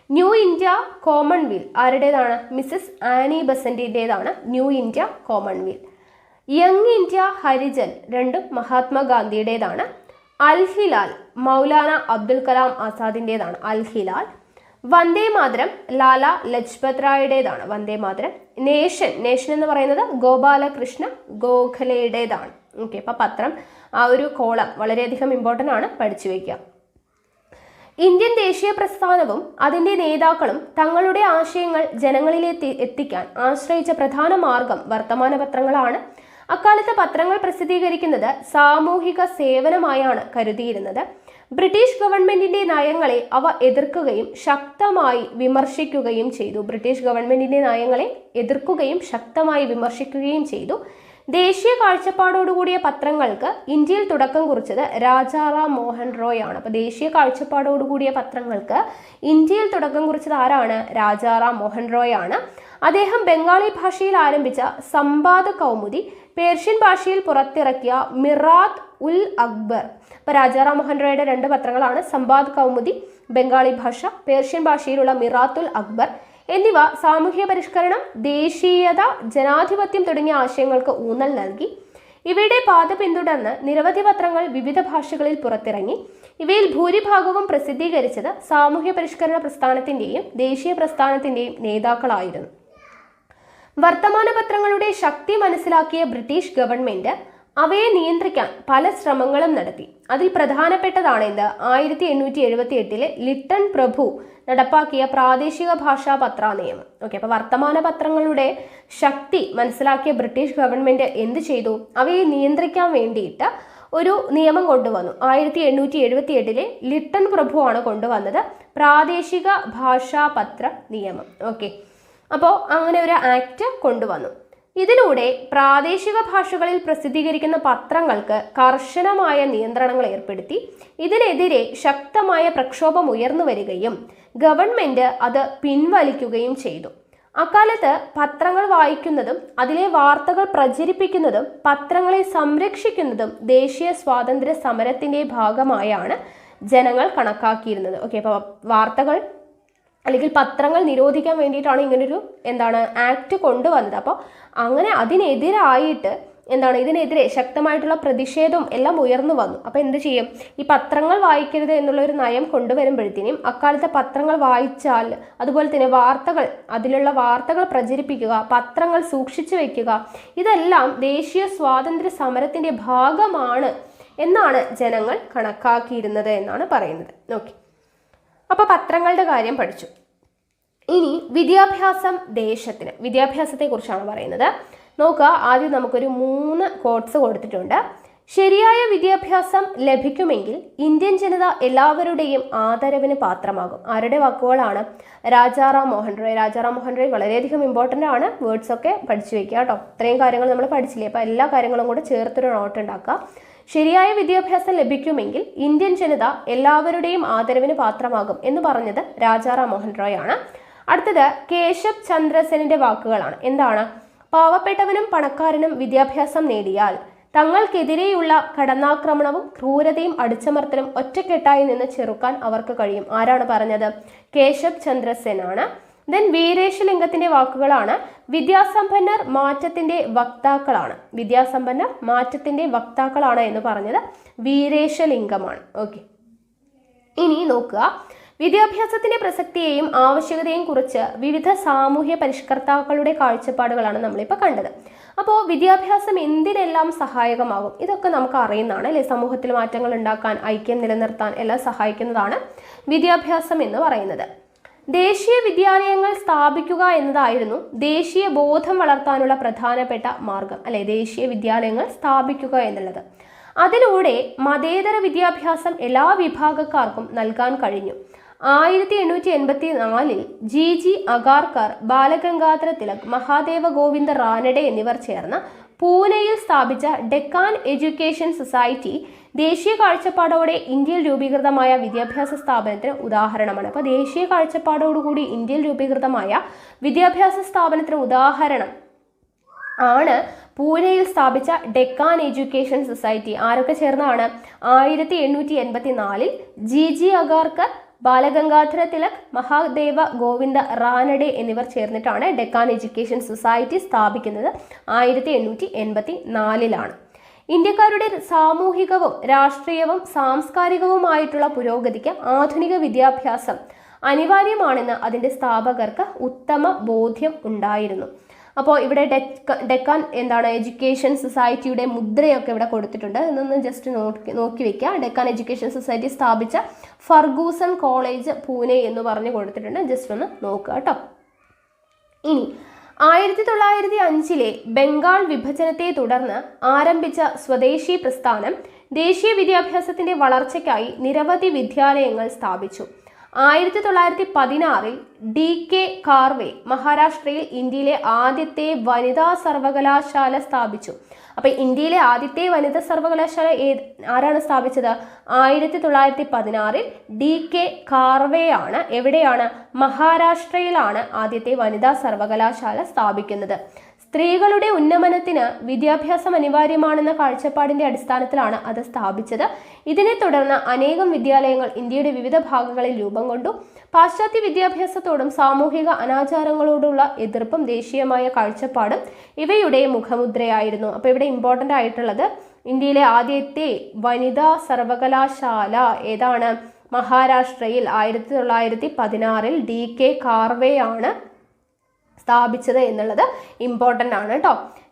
New India commonwealth ആരുടേതാണ്? മിസ്സസ് ആനി ബസന്റിൻ്റെതാണ് new India commonwealth. Young India Harijan രണ്ടും മഹാത്മാഗാന്ധിയുടേതാണ്. അൽ ഹിലാൽ മൗലാന അബ്ദുൽ കലാം ആസാദിൻ്റെതാണ് അൽ ഹിലാൽ. വന്ദേ മാതരം ലാല ലജ്പത് റായുടേതാണ് വന്ദേ മാതരം. നേഷൻ എന്ന് പറയുന്നത് ഗോപാലകൃഷ്ണ ഗോഖലെയുടേതാണ്. ഓക്കെ, അപ്പോൾ പത്രം ആ ഒരു കോളം വളരെയധികം ഇമ്പോർട്ടൻ്റ് ആണ്, പഠിച്ചു വയ്ക്കുക. ഇന്ത്യൻ ദേശീയ പ്രസ്ഥാനവും അതിൻ്റെ നേതാക്കളും തങ്ങളുടെ ആശയങ്ങൾ ജനങ്ങളിലേക്ക് എത്തിക്കാൻ ആശ്രയിച്ച പ്രധാന മാർഗം വർത്തമാന പത്രങ്ങളാണ്. അക്കാലത്ത് പത്രങ്ങൾ പ്രസിദ്ധീകരിക്കുന്നത് സാമൂഹിക സേവനമായാണ് കരുതിയിരുന്നത്. ബ്രിട്ടീഷ് ഗവൺമെന്റിന്റെ നയങ്ങളെ അവ എതിർക്കുകയും ശക്തമായി വിമർശിക്കുകയും ചെയ്തു. ബ്രിട്ടീഷ് ഗവൺമെന്റിന്റെ നയങ്ങളെ എതിർക്കുകയും ശക്തമായി വിമർശിക്കുകയും ചെയ്തു. ദേശീയ കാഴ്ചപ്പാടോടുകൂടിയ പത്രങ്ങൾക്ക് ഇന്ത്യയിൽ തുടക്കം കുറിച്ചത് രാജാറാം മോഹൻ റോയ് ആണ്. അപ്പോൾ ദേശീയ കാഴ്ചപ്പാടോടുകൂടിയ പത്രങ്ങൾക്ക് ഇന്ത്യയിൽ തുടക്കം കുറിച്ചത് ആരാണ്? രാജാറാം മോഹൻ റോയ് ആണ്. അദ്ദേഹം ബംഗാളി ഭാഷയിൽ ആരംഭിച്ച സംവാദ കൗമുദി, പേർഷ്യൻ ഭാഷയിൽ പുറത്തിറക്കിയ മിറാത്ത് ഉൽ അക്ബർ. അപ്പോൾ രാജാറാം മോഹൻ റോയുടെ രണ്ട് പത്രങ്ങളാണ് സംവാദ് കൗമുദി ബംഗാളി ഭാഷ, പേർഷ്യൻ ഭാഷയിലുള്ള മിറാത്തുൽ അക്ബർ എന്നിവ സാമൂഹ്യ പരിഷ്കരണം, ദേശീയത, ജനാധിപത്യം തുടങ്ങിയ ആശയങ്ങൾക്ക് ഊന്നൽ നൽകി. ഇവയുടെ പാത പിന്തുടർന്ന് നിരവധി പത്രങ്ങൾ വിവിധ ഭാഷകളിൽ പുറത്തിറങ്ങി. ഇവയിൽ ഭൂരിഭാഗവും പ്രസിദ്ധീകരിച്ചത് സാമൂഹ്യ പരിഷ്കരണ പ്രസ്ഥാനത്തിൻ്റെയും ദേശീയ പ്രസ്ഥാനത്തിൻ്റെയും നേതാക്കളായിരുന്നു. വർത്തമാന പത്രങ്ങളുടെ ശക്തി മനസ്സിലാക്കിയ ബ്രിട്ടീഷ് ഗവൺമെന്റ് അവയെ നിയന്ത്രിക്കാൻ പല ശ്രമങ്ങളും നടത്തി. അതിൽ പ്രധാനപ്പെട്ടതാണ് 1878 ലിട്ടൺ പ്രഭു നടപ്പാക്കിയ പ്രാദേശിക ഭാഷാ പത്ര നിയമം. ഓക്കെ, അപ്പോൾ വർത്തമാന പത്രങ്ങളുടെ ശക്തി മനസ്സിലാക്കിയ ബ്രിട്ടീഷ് ഗവൺമെന്റ് എന്ത് ചെയ്തു? അവയെ നിയന്ത്രിക്കാൻ വേണ്ടിയിട്ട് ഒരു നിയമം കൊണ്ടുവന്നു. 1878 ലിട്ടൺ പ്രഭുവാണ് കൊണ്ടുവന്നത് പ്രാദേശിക ഭാഷാ പത്ര നിയമം. ഓക്കെ, അപ്പോൾ അങ്ങനെ ഒരു ആക്ട് കൊണ്ടുവന്നു. ഇതിലൂടെ പ്രാദേശിക ഭാഷകളിൽ പ്രസിദ്ധീകരിക്കുന്ന പത്രങ്ങൾക്ക് കർശനമായ നിയന്ത്രണങ്ങൾ ഏർപ്പെടുത്തി. ഇതിനെതിരെ ശക്തമായ പ്രക്ഷോഭം ഉയർന്നു വരികയും ഗവൺമെന്റ് അത് പിൻവലിക്കുകയും ചെയ്തു. അക്കാലത്ത് പത്രങ്ങൾ വായിക്കുന്നതും അതിലെ വാർത്തകൾ പ്രചരിപ്പിക്കുന്നതും പത്രങ്ങളെ സംരക്ഷിക്കുന്നതും ദേശീയ സ്വാതന്ത്ര്യ സമരത്തിന്റെ ഭാഗമായാണ് ജനങ്ങൾ കണക്കാക്കിയിരുന്നത്. ഓക്കെ, അപ്പോൾ വാർത്തകൾ അല്ലെങ്കിൽ പത്രങ്ങൾ നിരോധിക്കാൻ വേണ്ടിയിട്ടാണ് ഇങ്ങനൊരു ആക്ട് കൊണ്ടുവന്നത്. അപ്പോൾ അങ്ങനെ അതിനെതിരായിട്ട് ഇതിനെതിരെ ശക്തമായിട്ടുള്ള പ്രതിഷേധം എല്ലാം ഉയർന്നു വന്നു. അപ്പോൾ എന്ത് ചെയ്യും? ഈ പത്രങ്ങൾ വായിക്കരുത് എന്നുള്ളൊരു നയം കൊണ്ടുവരുമ്പോഴത്തേനും അക്കാലത്തെ പത്രങ്ങൾ വായിച്ചാൽ, അതുപോലെ തന്നെ അതിലുള്ള വാർത്തകൾ പ്രചരിപ്പിക്കുക, പത്രങ്ങൾ സൂക്ഷിച്ചു വയ്ക്കുക, ഇതെല്ലാം ദേശീയ സ്വാതന്ത്ര്യ സമരത്തിന്റെ ഭാഗമാണ് എന്നാണ് ജനങ്ങൾ കണക്കാക്കിയിരുന്നത് എന്നാണ് പറയുന്നത്. ഓക്കെ, അപ്പോൾ പത്രങ്ങളുടെ കാര്യം പഠിച്ചു. ഇനി വിദ്യാഭ്യാസത്തെ കുറിച്ചാണ് പറയുന്നത്. നോക്കുക, ആദ്യം നമുക്കൊരു 3 കോട്ട്സ് കൊടുത്തിട്ടുണ്ട്. ശരിയായ വിദ്യാഭ്യാസം ലഭിക്കുമെങ്കിൽ ഇന്ത്യൻ ജനത എല്ലാവരുടെയും ആദരവിന് പാത്രമാകും. ആരുടെ വാക്കുകളാണ്? രാജാറാം മോഹൻ റോയ്. രാജാറാം മോഹൻ റോയ് വളരെയധികം ഇമ്പോർട്ടൻ്റ് ആണ്. വേർഡ്സ് ഒക്കെ പഠിച്ചു വെക്കുക കേട്ടോ. ഇത്രയും കാര്യങ്ങൾ നമ്മൾ പഠിച്ചില്ലേ, അപ്പോൾ എല്ലാ കാര്യങ്ങളും കൂടെ ചേർത്തൊരു നോട്ട് ഉണ്ടാക്കുക. ശരിയായ വിദ്യാഭ്യാസം ലഭിക്കുമെങ്കിൽ ഇന്ത്യൻ ജനത എല്ലാവരുടെയും ആദരവിന് പാത്രമാകും എന്ന് പറഞ്ഞത് രാജാറാം മോഹൻ റോയ് ആണ്. അടുത്തത് കേശബ് ചന്ദ്ര സെന്നിന്റെ വാക്കുകളാണ്. എന്താണ്? പാവപ്പെട്ടവനും പണക്കാരനും വിദ്യാഭ്യാസം നേടിയാൽ തങ്ങൾക്കെതിരെയുള്ള കടന്നാക്രമണവും ക്രൂരതയും അടിച്ചമർത്തലും ഒറ്റക്കെട്ടായി നിന്ന് ചെറുക്കാൻ അവർക്ക് കഴിയും. ആരാണ് പറഞ്ഞത്? കേശബ് ചന്ദ്ര സെൻ ആണ്. ദെൻ വീരേശലിംഗത്തിന്റെ വാക്കുകളാണ് വിദ്യാസമ്പന്നർ മാറ്റത്തിന്റെ വക്താക്കളാണ്. വിദ്യാസമ്പന്നർ മാറ്റത്തിന്റെ വക്താക്കളാണ് എന്ന് പറഞ്ഞത് വീരേശലിംഗമാണ്. ഓക്കെ, ഇനി നോക്കുക, വിദ്യാഭ്യാസത്തിന്റെ പ്രസക്തിയെയും ആവശ്യകതയെയും കുറിച്ച് വിവിധ സാമൂഹ്യ പരിഷ്കർത്താക്കളുടെ കാഴ്ചപ്പാടുകളാണ് നമ്മളിപ്പോൾ കണ്ടത്. അപ്പോൾ വിദ്യാഭ്യാസം എന്തിനെല്ലാം സഹായകമാകും, ഇതൊക്കെ നമുക്ക് അറിയുന്നതാണ് അല്ലെ. സമൂഹത്തിൽ മാറ്റങ്ങൾ ഉണ്ടാക്കാൻ, ഐക്യം നിലനിർത്താൻ എല്ലാം സഹായിക്കുന്നതാണ് വിദ്യാഭ്യാസം എന്ന് പറയുന്നത്. ദേശീയ വിദ്യാലയങ്ങൾ സ്ഥാപിക്കുക എന്നതായിരുന്നു ദേശീയ ബോധം വളർത്താനുള്ള പ്രധാനപ്പെട്ട മാർഗം അല്ലെ. ദേശീയ വിദ്യാലയങ്ങൾ സ്ഥാപിക്കുക എന്നുള്ളത്, അതിലൂടെ മതേതര വിദ്യാഭ്യാസം എല്ലാ വിഭാഗക്കാർക്കും നൽകാൻ കഴിഞ്ഞു. 1884 GG അഗാർക്കർ, ബാലഗംഗാധര തിലക്, മഹാദേവ ഗോവിന്ദ റാനഡെ എന്നിവർ ചേർന്ന് പൂനെയിൽ സ്ഥാപിച്ച ഡെക്കാൻ എഡ്യൂക്കേഷൻ സൊസൈറ്റി ദേശീയ കാഴ്ചപ്പാടോടെ ഇന്ത്യയിൽ രൂപീകൃതമായ വിദ്യാഭ്യാസ സ്ഥാപനത്തിന് ഉദാഹരണമാണ്. അപ്പോൾ ദേശീയ കാഴ്ചപ്പാടോടുകൂടി ഇന്ത്യയിൽ രൂപീകൃതമായ വിദ്യാഭ്യാസ സ്ഥാപനത്തിന് ഉദാഹരണം ആണ് പൂനെയിൽ സ്ഥാപിച്ച ഡെക്കാൻ എഡ്യൂക്കേഷൻ സൊസൈറ്റി. ആരൊക്കെ ചേർന്നാണ്? 1884 GG അഗാർക്കർ, ബാലഗംഗാധര തിലക്, മഹാദേവ ഗോവിന്ദ റാനഡെ എന്നിവർ ചേർന്നിട്ടാണ് ഡെക്കാൻ എഡ്യൂക്കേഷൻ സൊസൈറ്റി സ്ഥാപിക്കുന്നത്. 1884 ഇന്ത്യക്കാരുടെ സാമൂഹികവും രാഷ്ട്രീയവും സാംസ്കാരികവുമായിട്ടുള്ള പുരോഗതിക്ക് ആധുനിക വിദ്യാഭ്യാസം അനിവാര്യമാണെന്ന് അതിൻ്റെ സ്ഥാപകർക്ക് ഉത്തമ ബോധ്യം ഉണ്ടായിരുന്നു. അപ്പോൾ ഇവിടെ ഡെക്കാൻ എന്താണ് എഡ്യൂക്കേഷൻ സൊസൈറ്റിയുടെ മുദ്രയൊക്കെ ഇവിടെ കൊടുത്തിട്ടുണ്ട്. എന്നൊന്ന് ജസ്റ്റ് നോക്കി വെക്കുക. ഡെക്കാൻ എഡ്യൂക്കേഷൻ സൊസൈറ്റി സ്ഥാപിച്ച ഫർഗൂസൺ കോളേജ് പൂനെ എന്ന് പറഞ്ഞ് കൊടുത്തിട്ടുണ്ട്. ജസ്റ്റ് ഒന്ന് നോക്കുക കേട്ടോ. ഇനി 1905 ബംഗാൾ വിഭജനത്തെ തുടർന്ന് ആരംഭിച്ച സ്വദേശി പ്രസ്ഥാനം ദേശീയ വിദ്യാഭ്യാസത്തിന്റെ വളർച്ചയ്ക്കായി നിരവധി വിദ്യാലയങ്ങൾ സ്ഥാപിച്ചു. 1916 DK കാർവേ മഹാരാഷ്ട്രയിൽ ഇന്ത്യയിലെ ആദ്യത്തെ വനിതാ സർവകലാശാല സ്ഥാപിച്ചു. അപ്പൊ ഇന്ത്യയിലെ ആദ്യത്തെ വനിതാ സർവകലാശാല ആരാണ് സ്ഥാപിച്ചത്? 1916 DK കാർവേ ആണ്. എവിടെയാണ്? മഹാരാഷ്ട്രയിലാണ് ആദ്യത്തെ വനിതാ സർവകലാശാല സ്ഥാപിക്കുന്നത്. സ്ത്രീകളുടെ ഉന്നമനത്തിന് വിദ്യാഭ്യാസം അനിവാര്യമാണെന്ന കാഴ്ചപ്പാടിന്റെ അടിസ്ഥാനത്തിലാണ് അത് സ്ഥാപിച്ചത്. ഇതിനെ തുടർന്ന് അനേകം വിദ്യാലയങ്ങൾ ഇന്ത്യയുടെ വിവിധ ഭാഗങ്ങളിൽ രൂപം കൊണ്ടു. പാശ്ചാത്യ വിദ്യാഭ്യാസത്തോടും സാമൂഹിക അനാചാരങ്ങളോടുള്ള എതിർപ്പും ദേശീയമായ കാഴ്ചപ്പാടും ഇവയുടെ മുഖമുദ്രയായിരുന്നു. അപ്പോൾ ഇവിടെ ഇമ്പോർട്ടൻ്റ് ആയിട്ടുള്ളത് ഇന്ത്യയിലെ ആദ്യത്തെ വനിതാ സർവകലാശാല ഏതാണ്? മഹാരാഷ്ട്രയിൽ 1916 DK കാർവേ ആണ് സ്ഥാപിച്ചത് എന്നുള്ളത് ഇമ്പോർട്ടൻ്റ് ആണ് കേട്ടോ.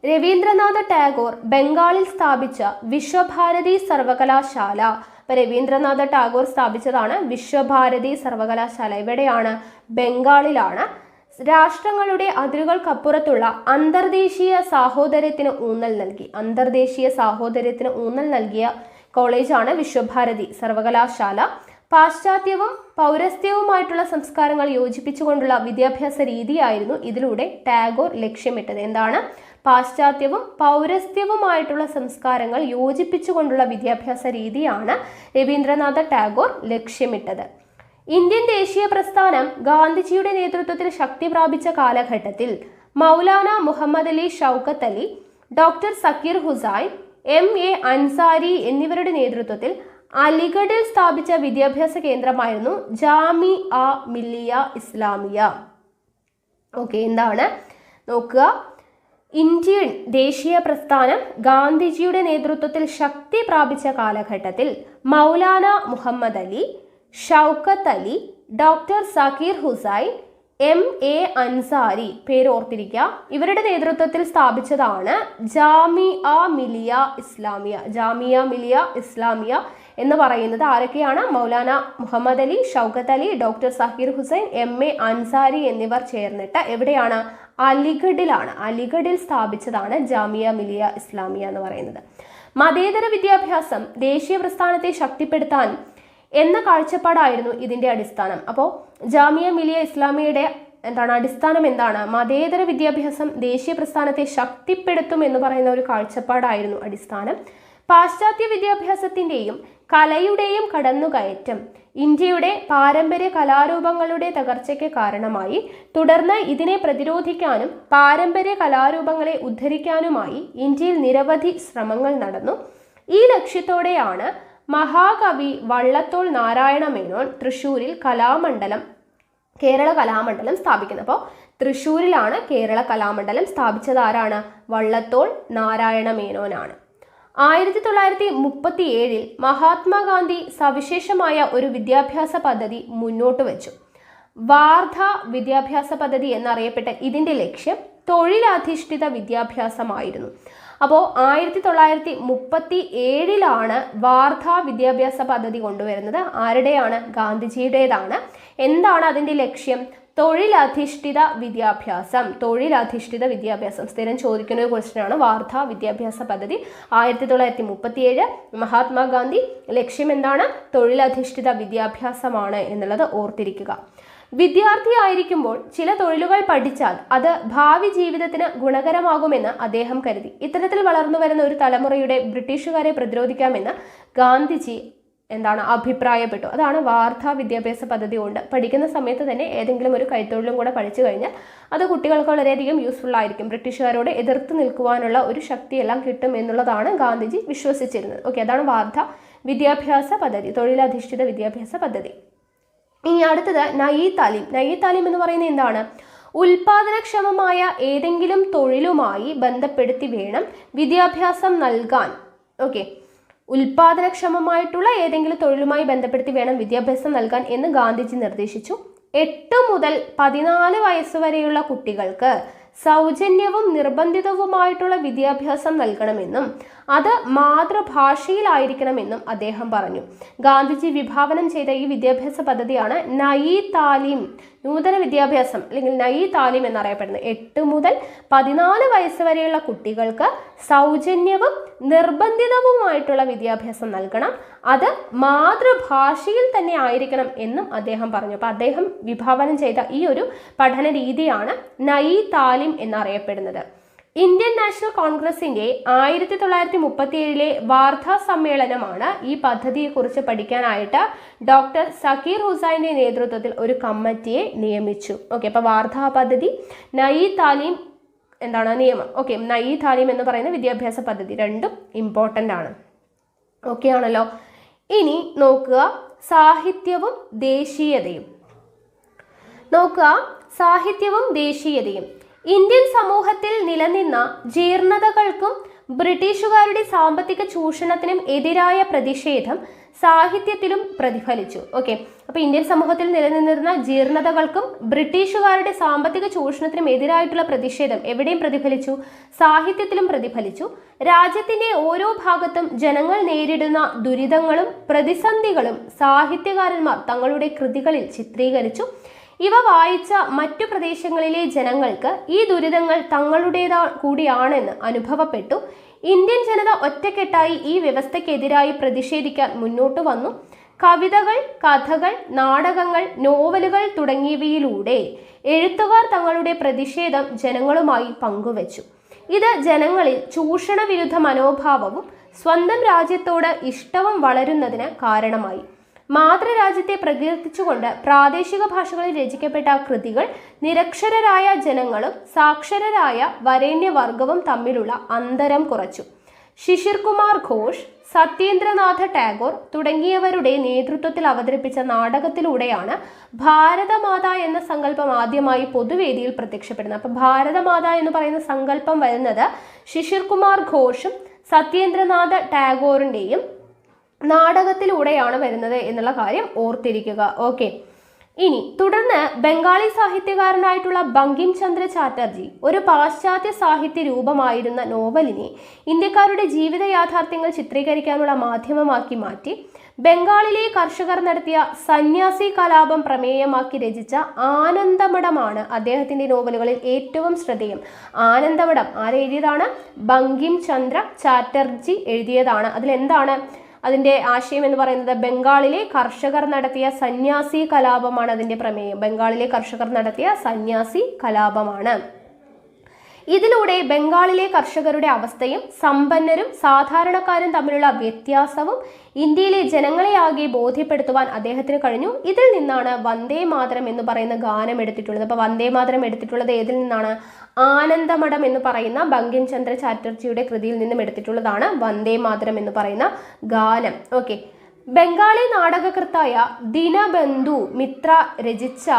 രവീന്ദ്രനാഥ ടാഗോർ ബംഗാളിൽ സ്ഥാപിച്ച വിശ്വഭാരതി സർവകലാശാല. ഇപ്പൊ രവീന്ദ്രനാഥ ടാഗോർ സ്ഥാപിച്ചതാണ് വിശ്വഭാരതി സർവകലാശാല. എവിടെയാണ്? ബംഗാളിലാണ്. രാഷ്ട്രങ്ങളുടെ അതിരുകൾക്കപ്പുറത്തുള്ള അന്തർദേശീയ സാഹോദര്യത്തിന് ഊന്നൽ നൽകിയ കോളേജാണ് വിശ്വഭാരതി സർവകലാശാല. പാശ്ചാത്യവും പൗരസ്ത്യവുമായിട്ടുള്ള സംസ്കാരങ്ങൾ യോജിപ്പിച്ചുകൊണ്ടുള്ള വിദ്യാഭ്യാസ രീതിയായിരുന്നു ഇതിലൂടെ ടാഗോർ ലക്ഷ്യമിട്ടത്. എന്താണ്? പാശ്ചാത്യവും പൗരസ്ത്യവുമായിട്ടുള്ള സംസ്കാരങ്ങൾ യോജിപ്പിച്ചുകൊണ്ടുള്ള വിദ്യാഭ്യാസ രീതിയാണ് രവീന്ദ്രനാഥ ടാഗോർ ലക്ഷ്യമിട്ടത്. ഇന്ത്യൻ ദേശീയ പ്രസ്ഥാനം ഗാന്ധിജിയുടെ നേതൃത്വത്തിൽ ശക്തി പ്രാപിച്ച കാലഘട്ടത്തിൽ മൗലാന മുഹമ്മദ് അലി, ഷൗക്കത്ത് അലി, ഡോക്ടർ സക്കീർ ഹുസൈൻ, MA അൻസാരി എന്നിവരുടെ നേതൃത്വത്തിൽ അലിഗഡിൽ സ്ഥാപിച്ച വിദ്യാഭ്യാസ കേന്ദ്രമായിരുന്നു ജാമിഅ മില്ലിയ ഇസ്ലാമിയ. ഓക്കെ, എന്താണ് നോക്കുക. ഇന്ത്യൻ ദേശീയ പ്രസ്ഥാനം ഗാന്ധിജിയുടെ നേതൃത്വത്തിൽ ശക്തി പ്രാപിച്ച കാലഘട്ടത്തിൽ മൗലാന മുഹമ്മദ് അലി, ഷൗക്കത്ത് അലി, ഡോക്ടർ സക്കീർ ഹുസൈൻ, MA അൻസാരി, പേര് ഓർത്തിരിക്കുക, ഇവരുടെ നേതൃത്വത്തിൽ സ്ഥാപിച്ചതാണ് ജാമിഅ മിലിയ ഇസ്ലാമിയ എന്ന് പറയുന്നത്. ആരൊക്കെയാണ്? മൗലാന മുഹമ്മദ് അലി, ഷൗക്കത്ത് അലി, ഡോക്ടർ സക്കീർ ഹുസൈൻ, MA അൻസാരി എന്നിവർ ചേർന്നിട്ട് എവിടെയാണ്? അലിഗഡിൽ സ്ഥാപിച്ചതാണ് ജാമിഅ മിലിയ ഇസ്ലാമിയ എന്ന് പറയുന്നത്. മതേതര വിദ്യാഭ്യാസം ദേശീയ പ്രസ്ഥാനത്തെ ശക്തിപ്പെടുത്താൻ എന്ന കാഴ്ചപ്പാടായിരുന്നു ഇതിന്റെ അടിസ്ഥാനം. അപ്പോൾ ജാമിഅ മിലിയ ഇസ്ലാമിയയുടെ അടിസ്ഥാനം എന്താണ്? മതേതര വിദ്യാഭ്യാസം ദേശീയ പ്രസ്ഥാനത്തെ ശക്തിപ്പെടുത്തും എന്ന് പറയുന്ന ഒരു കാഴ്ചപ്പാടായിരുന്നു അടിസ്ഥാനം. പാശ്ചാത്യ വിദ്യാഭ്യാസത്തിന്റെയും കലയുടെയും കടന്നുകയറ്റം ഇന്ത്യയുടെ പാരമ്പര്യ കലാരൂപങ്ങളുടെ തകർച്ചയ്ക്ക് കാരണമായി. തുടർന്ന് ഇതിനെ പ്രതിരോധിക്കാനും പാരമ്പര്യ കലാരൂപങ്ങളെ ഉദ്ധരിക്കാനുമായി ഇന്ത്യയിൽ നിരവധി ശ്രമങ്ങൾ നടന്നു. ഈ ലക്ഷ്യത്തോടെയാണ് മഹാകവി വള്ളത്തോൾ നാരായണ മേനോൻ തൃശ്ശൂരിൽ കലാമണ്ഡലം കേരള കലാമണ്ഡലം സ്ഥാപിക്കുന്നത്. അപ്പോൾ തൃശ്ശൂരിലാണ് കേരള കലാമണ്ഡലം സ്ഥാപിച്ചത് ആരാണ്? വള്ളത്തോൾ നാരായണ മേനോനാണ്. 1937 മഹാത്മാഗാന്ധി സവിശേഷമായ ഒരു വിദ്യാഭ്യാസ പദ്ധതി മുന്നോട്ട് വെച്ചു. വാർധ വിദ്യാഭ്യാസ പദ്ധതി എന്നറിയപ്പെട്ട ഇതിൻ്റെ ലക്ഷ്യം തൊഴിലധിഷ്ഠിത വിദ്യാഭ്യാസമായിരുന്നു. അപ്പോൾ 1937 വാർധ വിദ്യാഭ്യാസ പദ്ധതി കൊണ്ടുവരുന്നത്. ആരുടെയാണ്? ഗാന്ധിജിയുടേതാണ്. എന്താണ് അതിൻ്റെ ലക്ഷ്യം? തൊഴിലധിഷ്ഠിത വിദ്യാഭ്യാസം. തൊഴിലധിഷ്ഠിത വിദ്യാഭ്യാസം സ്ഥിരം ചോദിക്കുന്ന ഒരു ക്വസ്റ്റ്യനാണ്. വാർധ വിദ്യാഭ്യാസ പദ്ധതി 1937 മഹാത്മാഗാന്ധി. ലക്ഷ്യം എന്താണ്? തൊഴിലധിഷ്ഠിത വിദ്യാഭ്യാസമാണ് എന്നുള്ളത് ഓർത്തിരിക്കുക. വിദ്യാർത്ഥിയായിരിക്കുമ്പോൾ ചില തൊഴിലുകൾ പഠിച്ചാൽ അത് ഭാവി ജീവിതത്തിന് ഗുണകരമാകുമെന്ന് അദ്ദേഹം കരുതി. ഇത്തരത്തിൽ വളർന്നു വരുന്ന ഒരു തലമുറയുടെ ബ്രിട്ടീഷുകാരെ പ്രതിരോധിക്കാമെന്ന് ഗാന്ധിജി അഭിപ്രായപ്പെട്ടു. അതാണ് വാർധ വിദ്യാഭ്യാസ പദ്ധതി കൊണ്ട് പഠിക്കുന്ന സമയത്ത് തന്നെ ഏതെങ്കിലും ഒരു കൈത്തൊഴിലും കൂടെ പഠിച്ചു കഴിഞ്ഞാൽ അത് കുട്ടികൾക്ക് വളരെയധികം യൂസ്ഫുൾ ആയിരിക്കും. ബ്രിട്ടീഷുകാരോട് എതിർത്ത് നിൽക്കുവാനുള്ള ഒരു ശക്തിയെല്ലാം കിട്ടും എന്നുള്ളതാണ് ഗാന്ധിജി വിശ്വസിച്ചിരുന്നത്. ഓക്കെ, അതാണ് വാർധ വിദ്യാഭ്യാസ പദ്ധതി, തൊഴിലധിഷ്ഠിത വിദ്യാഭ്യാസ പദ്ധതി. ഇനി അടുത്തത് നയി താലീം. നയി താലീം എന്ന് പറയുന്നത് എന്താണ്? ഉൽപാദനക്ഷമമായ ഏതെങ്കിലും തൊഴിലുമായി ബന്ധപ്പെടുത്തി വേണം വിദ്യാഭ്യാസം നൽകാൻ. ഓക്കെ, ഉൽപാദനക്ഷമമായിട്ടുള്ള ഏതെങ്കിലും തൊഴിലുമായി ബന്ധപ്പെടുത്തി വേണം വിദ്യാഭ്യാസം നൽകാൻ എന്ന് ഗാന്ധിജി നിർദ്ദേശിച്ചു. 8 മുതൽ 14 വയസ്സുവരെയുള്ള കുട്ടികൾക്ക് സൗജന്യവും നിർബന്ധിതവുമായിട്ടുള്ള വിദ്യാഭ്യാസം നൽകണമെന്നും അത് മാതൃഭാഷയിലായിരിക്കണമെന്നും അദ്ദേഹം പറഞ്ഞു. ഗാന്ധിജി വിഭാവനം ചെയ്ത ഈ വിദ്യാഭ്യാസ പദ്ധതിയാണ് നയി താലീം, നൂതന വിദ്യാഭ്യാസം അല്ലെങ്കിൽ നയി താലീം എന്നറിയപ്പെടുന്നത്. 8 മുതൽ 14 വയസ്സ് വരെയുള്ള കുട്ടികൾക്ക് സൗജന്യവും നിർബന്ധിതവുമായിട്ടുള്ള വിദ്യാഭ്യാസം നൽകണം, അത് മാതൃഭാഷയിൽ തന്നെ ആയിരിക്കണം എന്നും അദ്ദേഹം പറഞ്ഞു. അപ്പോൾ അദ്ദേഹം വിഭാവനം ചെയ്ത ഈ ഒരു പഠന രീതിയാണ് നയി താലീം എന്നറിയപ്പെടുന്നത്. ഇന്ത്യൻ നാഷണൽ കോൺഗ്രസിന്റെ 1937 വാർധ സമ്മേളനമാണ് ഈ പദ്ധതിയെക്കുറിച്ച് പഠിക്കാനായിട്ട് ഡോക്ടർ സക്കീർ ഹുസൈന്റെ നേതൃത്വത്തിൽ ഒരു കമ്മിറ്റിയെ നിയമിച്ചു. ഓക്കെ, അപ്പോൾ വാർധ പദ്ധതി, നയി താലീം നിയമം. ഓക്കെ, നയി താലീം എന്ന് പറയുന്ന വിദ്യാഭ്യാസ പദ്ധതി രണ്ടും ഇമ്പോർട്ടൻ്റ് ആണ്. ഓക്കെ ആണല്ലോ. ഇനി നോക്കുക, സാഹിത്യവും ദേശീയതയും. സാഹിത്യവും ദേശീയതയും ഇന്ത്യൻ സമൂഹത്തിൽ നിലനിന്ന ജീർണതകൾക്കും ബ്രിട്ടീഷുകാരുടെ സാമ്പത്തിക ചൂഷണത്തിനും എതിരായ പ്രതിഷേധം സാഹിത്യത്തിലും പ്രതിഫലിച്ചു. ഓക്കെ, അപ്പോൾ ഇന്ത്യൻ സമൂഹത്തിൽ നിലനിന്നിരുന്ന ജീർണതകൾക്കും ബ്രിട്ടീഷുകാരുടെ സാമ്പത്തിക ചൂഷണത്തിനും എതിരായിട്ടുള്ള പ്രതിഷേധം എവിടെയും പ്രതിഫലിച്ചു? സാഹിത്യത്തിലും പ്രതിഫലിച്ചു. രാജ്യത്തിന്റെ ഓരോ ഭാഗത്തും ജനങ്ങൾ നേരിടുന്ന ദുരിതങ്ങളും പ്രതിസന്ധികളും സാഹിത്യകാരന്മാർ തങ്ങളുടെ കൃതികളിൽ ചിത്രീകരിച്ചു. ഇവ വായിച്ച മറ്റു പ്രദേശങ്ങളിലെ ജനങ്ങൾക്ക് ഈ ദുരിതങ്ങൾ തങ്ങളുടേതാ കൂടിയാണെന്ന് അനുഭവപ്പെട്ടു. ഇന്ത്യൻ ജനത ഒറ്റക്കെട്ടായി ഈ വ്യവസ്ഥയ്ക്കെതിരായി പ്രതിഷേധിക്കാൻ മുന്നോട്ട് വന്നു. കവിതകൾ, കഥകൾ, നാടകങ്ങൾ, നോവലുകൾ തുടങ്ങിയവയിലൂടെ എഴുത്തുകാർ തങ്ങളുടെ പ്രതിഷേധം ജനങ്ങളുമായി പങ്കുവച്ചു. ഇത് ജനങ്ങളിൽ ചൂഷണ വിരുദ്ധ മനോഭാവവും സ്വന്തം രാജ്യത്തോട് ഇഷ്ടവും വളരുന്നതിന് കാരണമായി. മാതൃരാജ്യത്തെ പ്രകീർത്തിച്ചുകൊണ്ട് പ്രാദേശിക ഭാഷകളിൽ രചിക്കപ്പെട്ട കൃതികൾ നിരക്ഷരരായ ജനങ്ങളും സാക്ഷരരായ വരേണ്യവർഗവും തമ്മിലുള്ള അന്തരം കുറച്ചു. ശിശിർ കുമാർ ഘോഷ്, സത്യേന്ദ്രനാഥ ടാഗോർ തുടങ്ങിയവരുടെ നേതൃത്വത്തിൽ അവതരിപ്പിച്ച നാടകത്തിലൂടെയാണ് ഭാരതമാത എന്ന സങ്കല്പം ആദ്യമായി പൊതുവേദിയിൽ പ്രത്യക്ഷപ്പെടുന്നത്. അപ്പം ഭാരതമാത എന്ന് പറയുന്ന സങ്കല്പം വരുന്നത് ശിശിർ കുമാർ ഘോഷും സത്യേന്ദ്രനാഥ ടാഗോറിൻ്റെയും നാടകത്തിലൂടെയാണ് വരുന്നത് എന്നുള്ള കാര്യം ഓർത്തിരിക്കുക. ഓക്കെ, ഇനി തുടർന്ന് ബംഗാളി സാഹിത്യകാരനായിട്ടുള്ള ബങ്കിം ചന്ദ്ര ചാറ്റർജി ഒരു പാശ്ചാത്യ സാഹിത്യ രൂപമായിരുന്ന നോവലിനെ ഇന്ത്യക്കാരുടെ ജീവിത യാഥാർത്ഥ്യങ്ങൾ ചിത്രീകരിക്കാനുള്ള മാധ്യമമാക്കി മാറ്റി. ബംഗാളിലെ കർഷകർ നടത്തിയ സന്യാസി കലാപം പ്രമേയമാക്കി രചിച്ച ആനന്ദമഠമാണ് അദ്ദേഹത്തിന്റെ നോവലുകളിൽ ഏറ്റവും ശ്രദ്ധേയം. ആനന്ദമഠം ആരെഴുതിയതാണ്? ബങ്കിം ചന്ദ്ര ചാറ്റർജി എഴുതിയതാണ്. അതിലെന്താണ് അതിൻ്റെ ആശയം എന്ന് പറയുന്നത്? ബംഗാളിലെ കർഷകർ നടത്തിയ സന്യാസി കലാപമാണ് അതിൻ്റെ പ്രമേയം. ബംഗാളിലെ കർഷകർ നടത്തിയ സന്യാസി കലാപമാണ്. ഇതിലൂടെ ബംഗാളിലെ കർഷകരുടെ അവസ്ഥയും സമ്പന്നരും സാധാരണക്കാരും തമ്മിലുള്ള വ്യത്യാസവും ഇന്ത്യയിലെ ജനങ്ങളെ ആകെ ബോധ്യപ്പെടുത്തുവാൻ അദ്ദേഹത്തിന് കഴിഞ്ഞു. ഇതിൽ നിന്നാണ് വന്ദേ മാതരം എന്ന് പറയുന്ന ഗാനം എടുത്തിട്ടുള്ളത്. അപ്പോൾ വന്ദേ മാതരം എടുത്തിട്ടുള്ളത് ഏതിൽ നിന്നാണ്? ആനന്ദമഠം എന്ന് പറയുന്ന ബങ്കിം ചന്ദ്ര ചാറ്റർജിയുടെ കൃതിയിൽ നിന്നും എടുത്തിട്ടുള്ളതാണ് വന്ദേ മാതരം എന്ന് പറയുന്ന ഗാനം. ഓക്കെ, ബംഗാളി നാടകകൃത്തായ ദീനബന്ധു മിത്ര രചിച്ച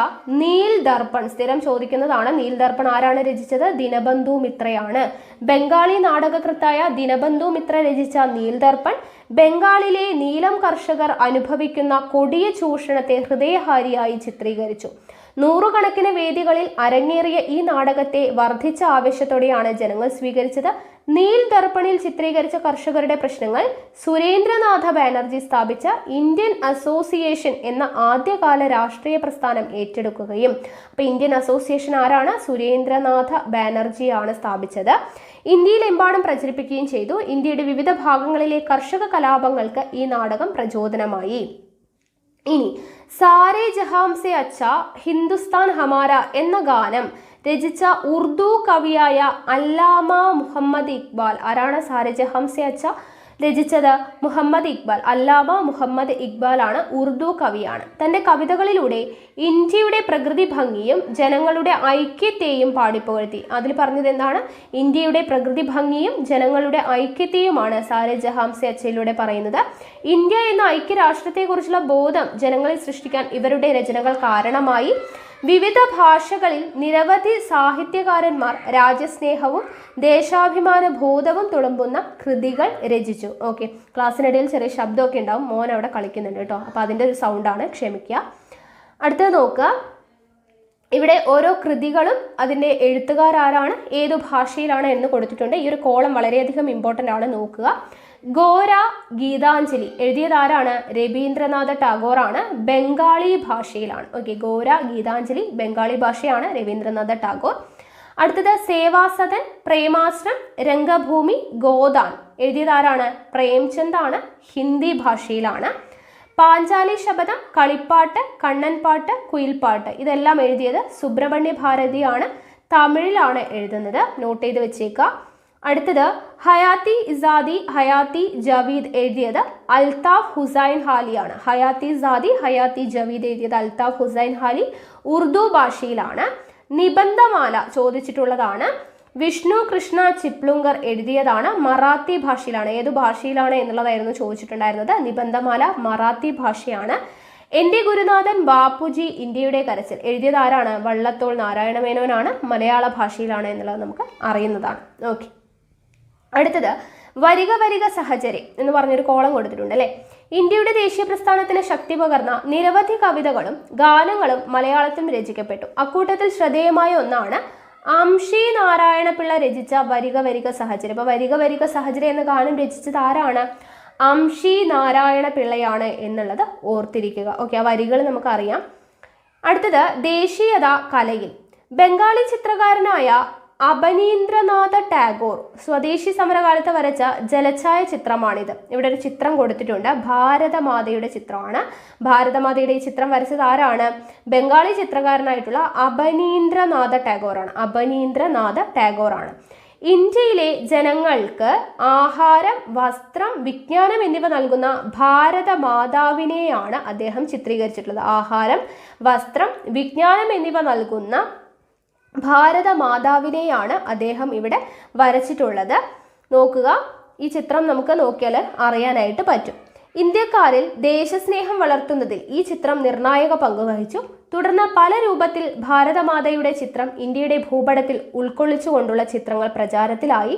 നീൽ ദർപ്പൺ, സ്ഥിരം ചോദിക്കുന്നതാണ്. നീൽ ദർപ്പൺ ആരാണ് രചിച്ചത്? ദീനബന്ധു മിത്രയാണ്. ബംഗാളി നാടകകൃത്തായ ദീനബന്ധു മിത്ര രചിച്ച നീൽ ദർപ്പൺ ബംഗാളിലെ നീലം കർഷകർ അനുഭവിക്കുന്ന കൊടിയ ചൂഷണത്തെ ഹൃദയഹാരിയായി ചിത്രീകരിച്ചു. നൂറുകണക്കിന് വേദികളിൽ അരങ്ങേറിയ ഈ നാടകത്തെ വർദ്ധിച്ച ആവേശത്തോടെയാണ് ജനങ്ങൾ സ്വീകരിച്ചത്. നീൽ ദർപ്പണിൽ ചിത്രീകരിച്ച കർഷകരുടെ പ്രശ്നങ്ങൾ സുരേന്ദ്രനാഥ ബാനർജി സ്ഥാപിച്ച ഇന്ത്യൻ അസോസിയേഷൻ എന്ന ആദ്യകാല രാഷ്ട്രീയ പ്രസ്ഥാനം ഏറ്റെടുക്കുകയും, അപ്പൊ ഇന്ത്യൻ അസോസിയേഷൻ ആരാണ്? സുരേന്ദ്രനാഥ ബാനർജിയാണ് സ്ഥാപിച്ചത്. ഇന്ത്യയിലെമ്പാടും പ്രചരിപ്പിക്കുകയും ചെയ്തു. ഇന്ത്യയുടെ വിവിധ ഭാഗങ്ങളിലെ കർഷക കലാപങ്ങൾക്ക് ഈ നാടകം പ്രചോദനമായി. ഇനി സാരേ ജഹാംസെ അച്ഛ ഹിന്ദുസ്ഥാൻ ഹമാര എന്ന ഗാനം രചിച്ച ഉറുദു കവിയായ അല്ലാമ മുഹമ്മദ് ഇക്ബാൽ ആരാണ്? സാരേ ജഹാംസെ അച്ഛ രചിച്ചത് മുഹമ്മദ് ഇക്ബാൽ. അല്ലാമ മുഹമ്മദ് ഇക്ബാൽ ആണ്, ഉറുദു കവിയാണ്. തൻ്റെ കവിതകളിലൂടെ ഇന്ത്യയുടെ പ്രകൃതി ഭംഗിയും ജനങ്ങളുടെ ഐക്യത്തെയും പാടിപ്പുകഴ്ത്തി. അതിൽ പറഞ്ഞത് എന്താണ്? ഇന്ത്യയുടെ പ്രകൃതി ഭംഗിയും ജനങ്ങളുടെ ഐക്യത്തെയുമാണ് സാരേ ജഹാംസെ അച്ഛയിലൂടെ പറയുന്നത്. ഇന്ത്യ എന്ന ഐക്യരാഷ്ട്രത്തെക്കുറിച്ചുള്ള ബോധം ജനങ്ങളിൽ സൃഷ്ടിക്കാൻ ഇവരുടെ രചനകൾ കാരണമായി. വിവിധ ഭാഷകളിൽ നിരവധി സാഹിത്യകാരന്മാർ രാജ്യസ്നേഹവും ദേശാഭിമാന ബോധവും തുളുമ്പുന്ന കൃതികൾ രചിച്ചു. ഓക്കെ, ക്ലാസ്സിനിടയിൽ ചെറിയ ശബ്ദമൊക്കെ ഉണ്ടാവും, മോൻ അവിടെ കളിക്കുന്നുണ്ട് കേട്ടോ, അപ്പോൾ അതിൻ്റെ ഒരു സൗണ്ടാണ്, ക്ഷമിക്കുക. അടുത്തത് നോക്കുക, ഇവിടെ ഓരോ കൃതികളും അതിൻ്റെ എഴുത്തുകാരാരാണ്, ഏതു ഭാഷയിലാണ് എന്ന് കൊടുത്തിട്ടുണ്ട്. ഈ ഒരു കോളം വളരെയധികം ഇമ്പോർട്ടൻ്റ് ആണ്, നോക്കുക. ഗോര ഗീതാഞ്ജലി എഴുതിയത് ആരാണ്? രവീന്ദ്രനാഥ ടാഗോർ ആണ്, ബംഗാളി ഭാഷയിലാണ്. ഓക്കെ, ഗോര ഗീതാഞ്ജലി ബംഗാളി ഭാഷയാണ്, രവീന്ദ്രനാഥ ടാഗോർ. അടുത്തത് സേവാസദൻ, പ്രേമാശ്രം, രംഗഭൂമി, ഗോദാൻ എഴുതിയത് ആരാണ്? പ്രേംചന്ദ് ആണ്, ഹിന്ദി ഭാഷയിലാണ്. പാഞ്ചാലി ശബദം, കളിപ്പാട്ട്, കണ്ണൻപാട്ട്, കുയിൽപ്പാട്ട് ഇതെല്ലാം എഴുതിയത് സുബ്രഹ്മണ്യ ഭാരതിയാണ്, തമിഴിലാണ് എഴുതുന്നത്, നോട്ട് ചെയ്ത് വെച്ചേക്കുക. അടുത്തത് ഹയാത്തി ഇസാദി ഹയാത്തി ജവീദ് എഴുതിയത് അൽതാഫ് ഹുസൈൻ ഹാലിയാണ്. ഹയാത്തി ഇസാദി ഹയാത്തി ജവീദ് എഴുതിയത് അൽതാഫ് ഹുസൈൻ ഹാലി, ഉറുദു ഭാഷയിലാണ്. നിബന്ധമാല ചോദിച്ചിട്ടുള്ളതാണ്. വിഷ്ണു കൃഷ്ണ ചിപ്ലുങ്കർ എഴുതിയതാണ്, മറാത്തി ഭാഷയിലാണ്. ഏതു ഭാഷയിലാണ് എന്നുള്ളതായിരുന്നു ചോദിച്ചിട്ടുണ്ടായിരുന്നത്. നിബന്ധമാല മറാത്തി ഭാഷയാണ്. എൻ്റെ ഗുരുനാഥൻ ബാപ്പുജി ഇന്ത്യയുടെ കരച്ചിൽ എഴുതിയത് ആരാണ്? വള്ളത്തോൾ നാരായണ മേനോനാണ്, മലയാള ഭാഷയിലാണ് എന്നുള്ളത് നമുക്ക് അറിയുന്നതാണ്. ഓക്കെ, അടുത്തത് വരിക വരിക സഹചരി എന്ന് പറഞ്ഞൊരു കോളം കൊടുത്തിട്ടുണ്ട് അല്ലേ. ഇന്ത്യയുടെ ദേശീയ പ്രസ്ഥാനത്തിന് ശക്തി പകർന്ന നിരവധി കവിതകളും ഗാനങ്ങളും മലയാളത്തിലും രചിക്കപ്പെട്ടു. അക്കൂട്ടത്തിൽ ശ്രദ്ധേയമായ ഒന്നാണ് അംഷി നാരായണപിള്ള രചിച്ച വരിക വരിക സഹചരി. അപ്പൊ വരിക വരിക സഹചരി എന്ന ഗാനം രചിച്ചത് ആരാണ്? അംഷി നാരായണ പിള്ളയാണ് എന്നുള്ളത് ഓർത്തിരിക്കുക. ഓക്കെ, ആ വരികൾ നമുക്കറിയാം. അടുത്തത് ദേശീയത കലയിൽ ബംഗാളി ചിത്രകാരനായ അബനീന്ദ്രനാഥ ടാഗോർ സ്വദേശി സമരകാലത്ത് വരച്ച ജലഛായ ചിത്രമാണിത്. ഇവിടെ ഒരു ചിത്രം കൊടുത്തിട്ടുണ്ട്, ഭാരതമാതയുടെ ചിത്രമാണ്. ഭാരതമാതയുടെ ഈ ചിത്രം വരച്ചത് ആരാണ്? ബംഗാളി ചിത്രകാരനായിട്ടുള്ള അബനീന്ദ്രനാഥ ടാഗോറാണ്. അബനീന്ദ്രനാഥ ടാഗോറാണ്. ഇന്ത്യയിലെ ജനങ്ങൾക്ക് ആഹാരം, വസ്ത്രം, വിജ്ഞാനം എന്നിവ നൽകുന്ന ഭാരതമാതാവിനെയാണ് അദ്ദേഹം ചിത്രീകരിച്ചിട്ടുള്ളത്. ആഹാരം, വസ്ത്രം, വിജ്ഞാനം എന്നിവ നൽകുന്ന ഭാരതമാതാവിനെയാണ് അദ്ദേഹം ഇവിടെ വരച്ചിട്ടുള്ളത്. നോക്കുക, ഈ ചിത്രം നമുക്ക് നോക്കിയാൽ അറിയാനായിട്ട് പറ്റും. ഇന്ത്യക്കാരിൽ ദേശസ്നേഹം വളർത്തുന്നതിൽ ഈ ചിത്രം നിർണായക പങ്ക് വഹിച്ചു. തുടർന്ന് പല രൂപത്തിൽ ഭാരതമാതയുടെ ചിത്രം ഇന്ത്യയുടെ ഭൂപടത്തിൽ ഉൾക്കൊള്ളിച്ചുകൊണ്ടുള്ള ചിത്രങ്ങൾ പ്രചാരത്തിലായി.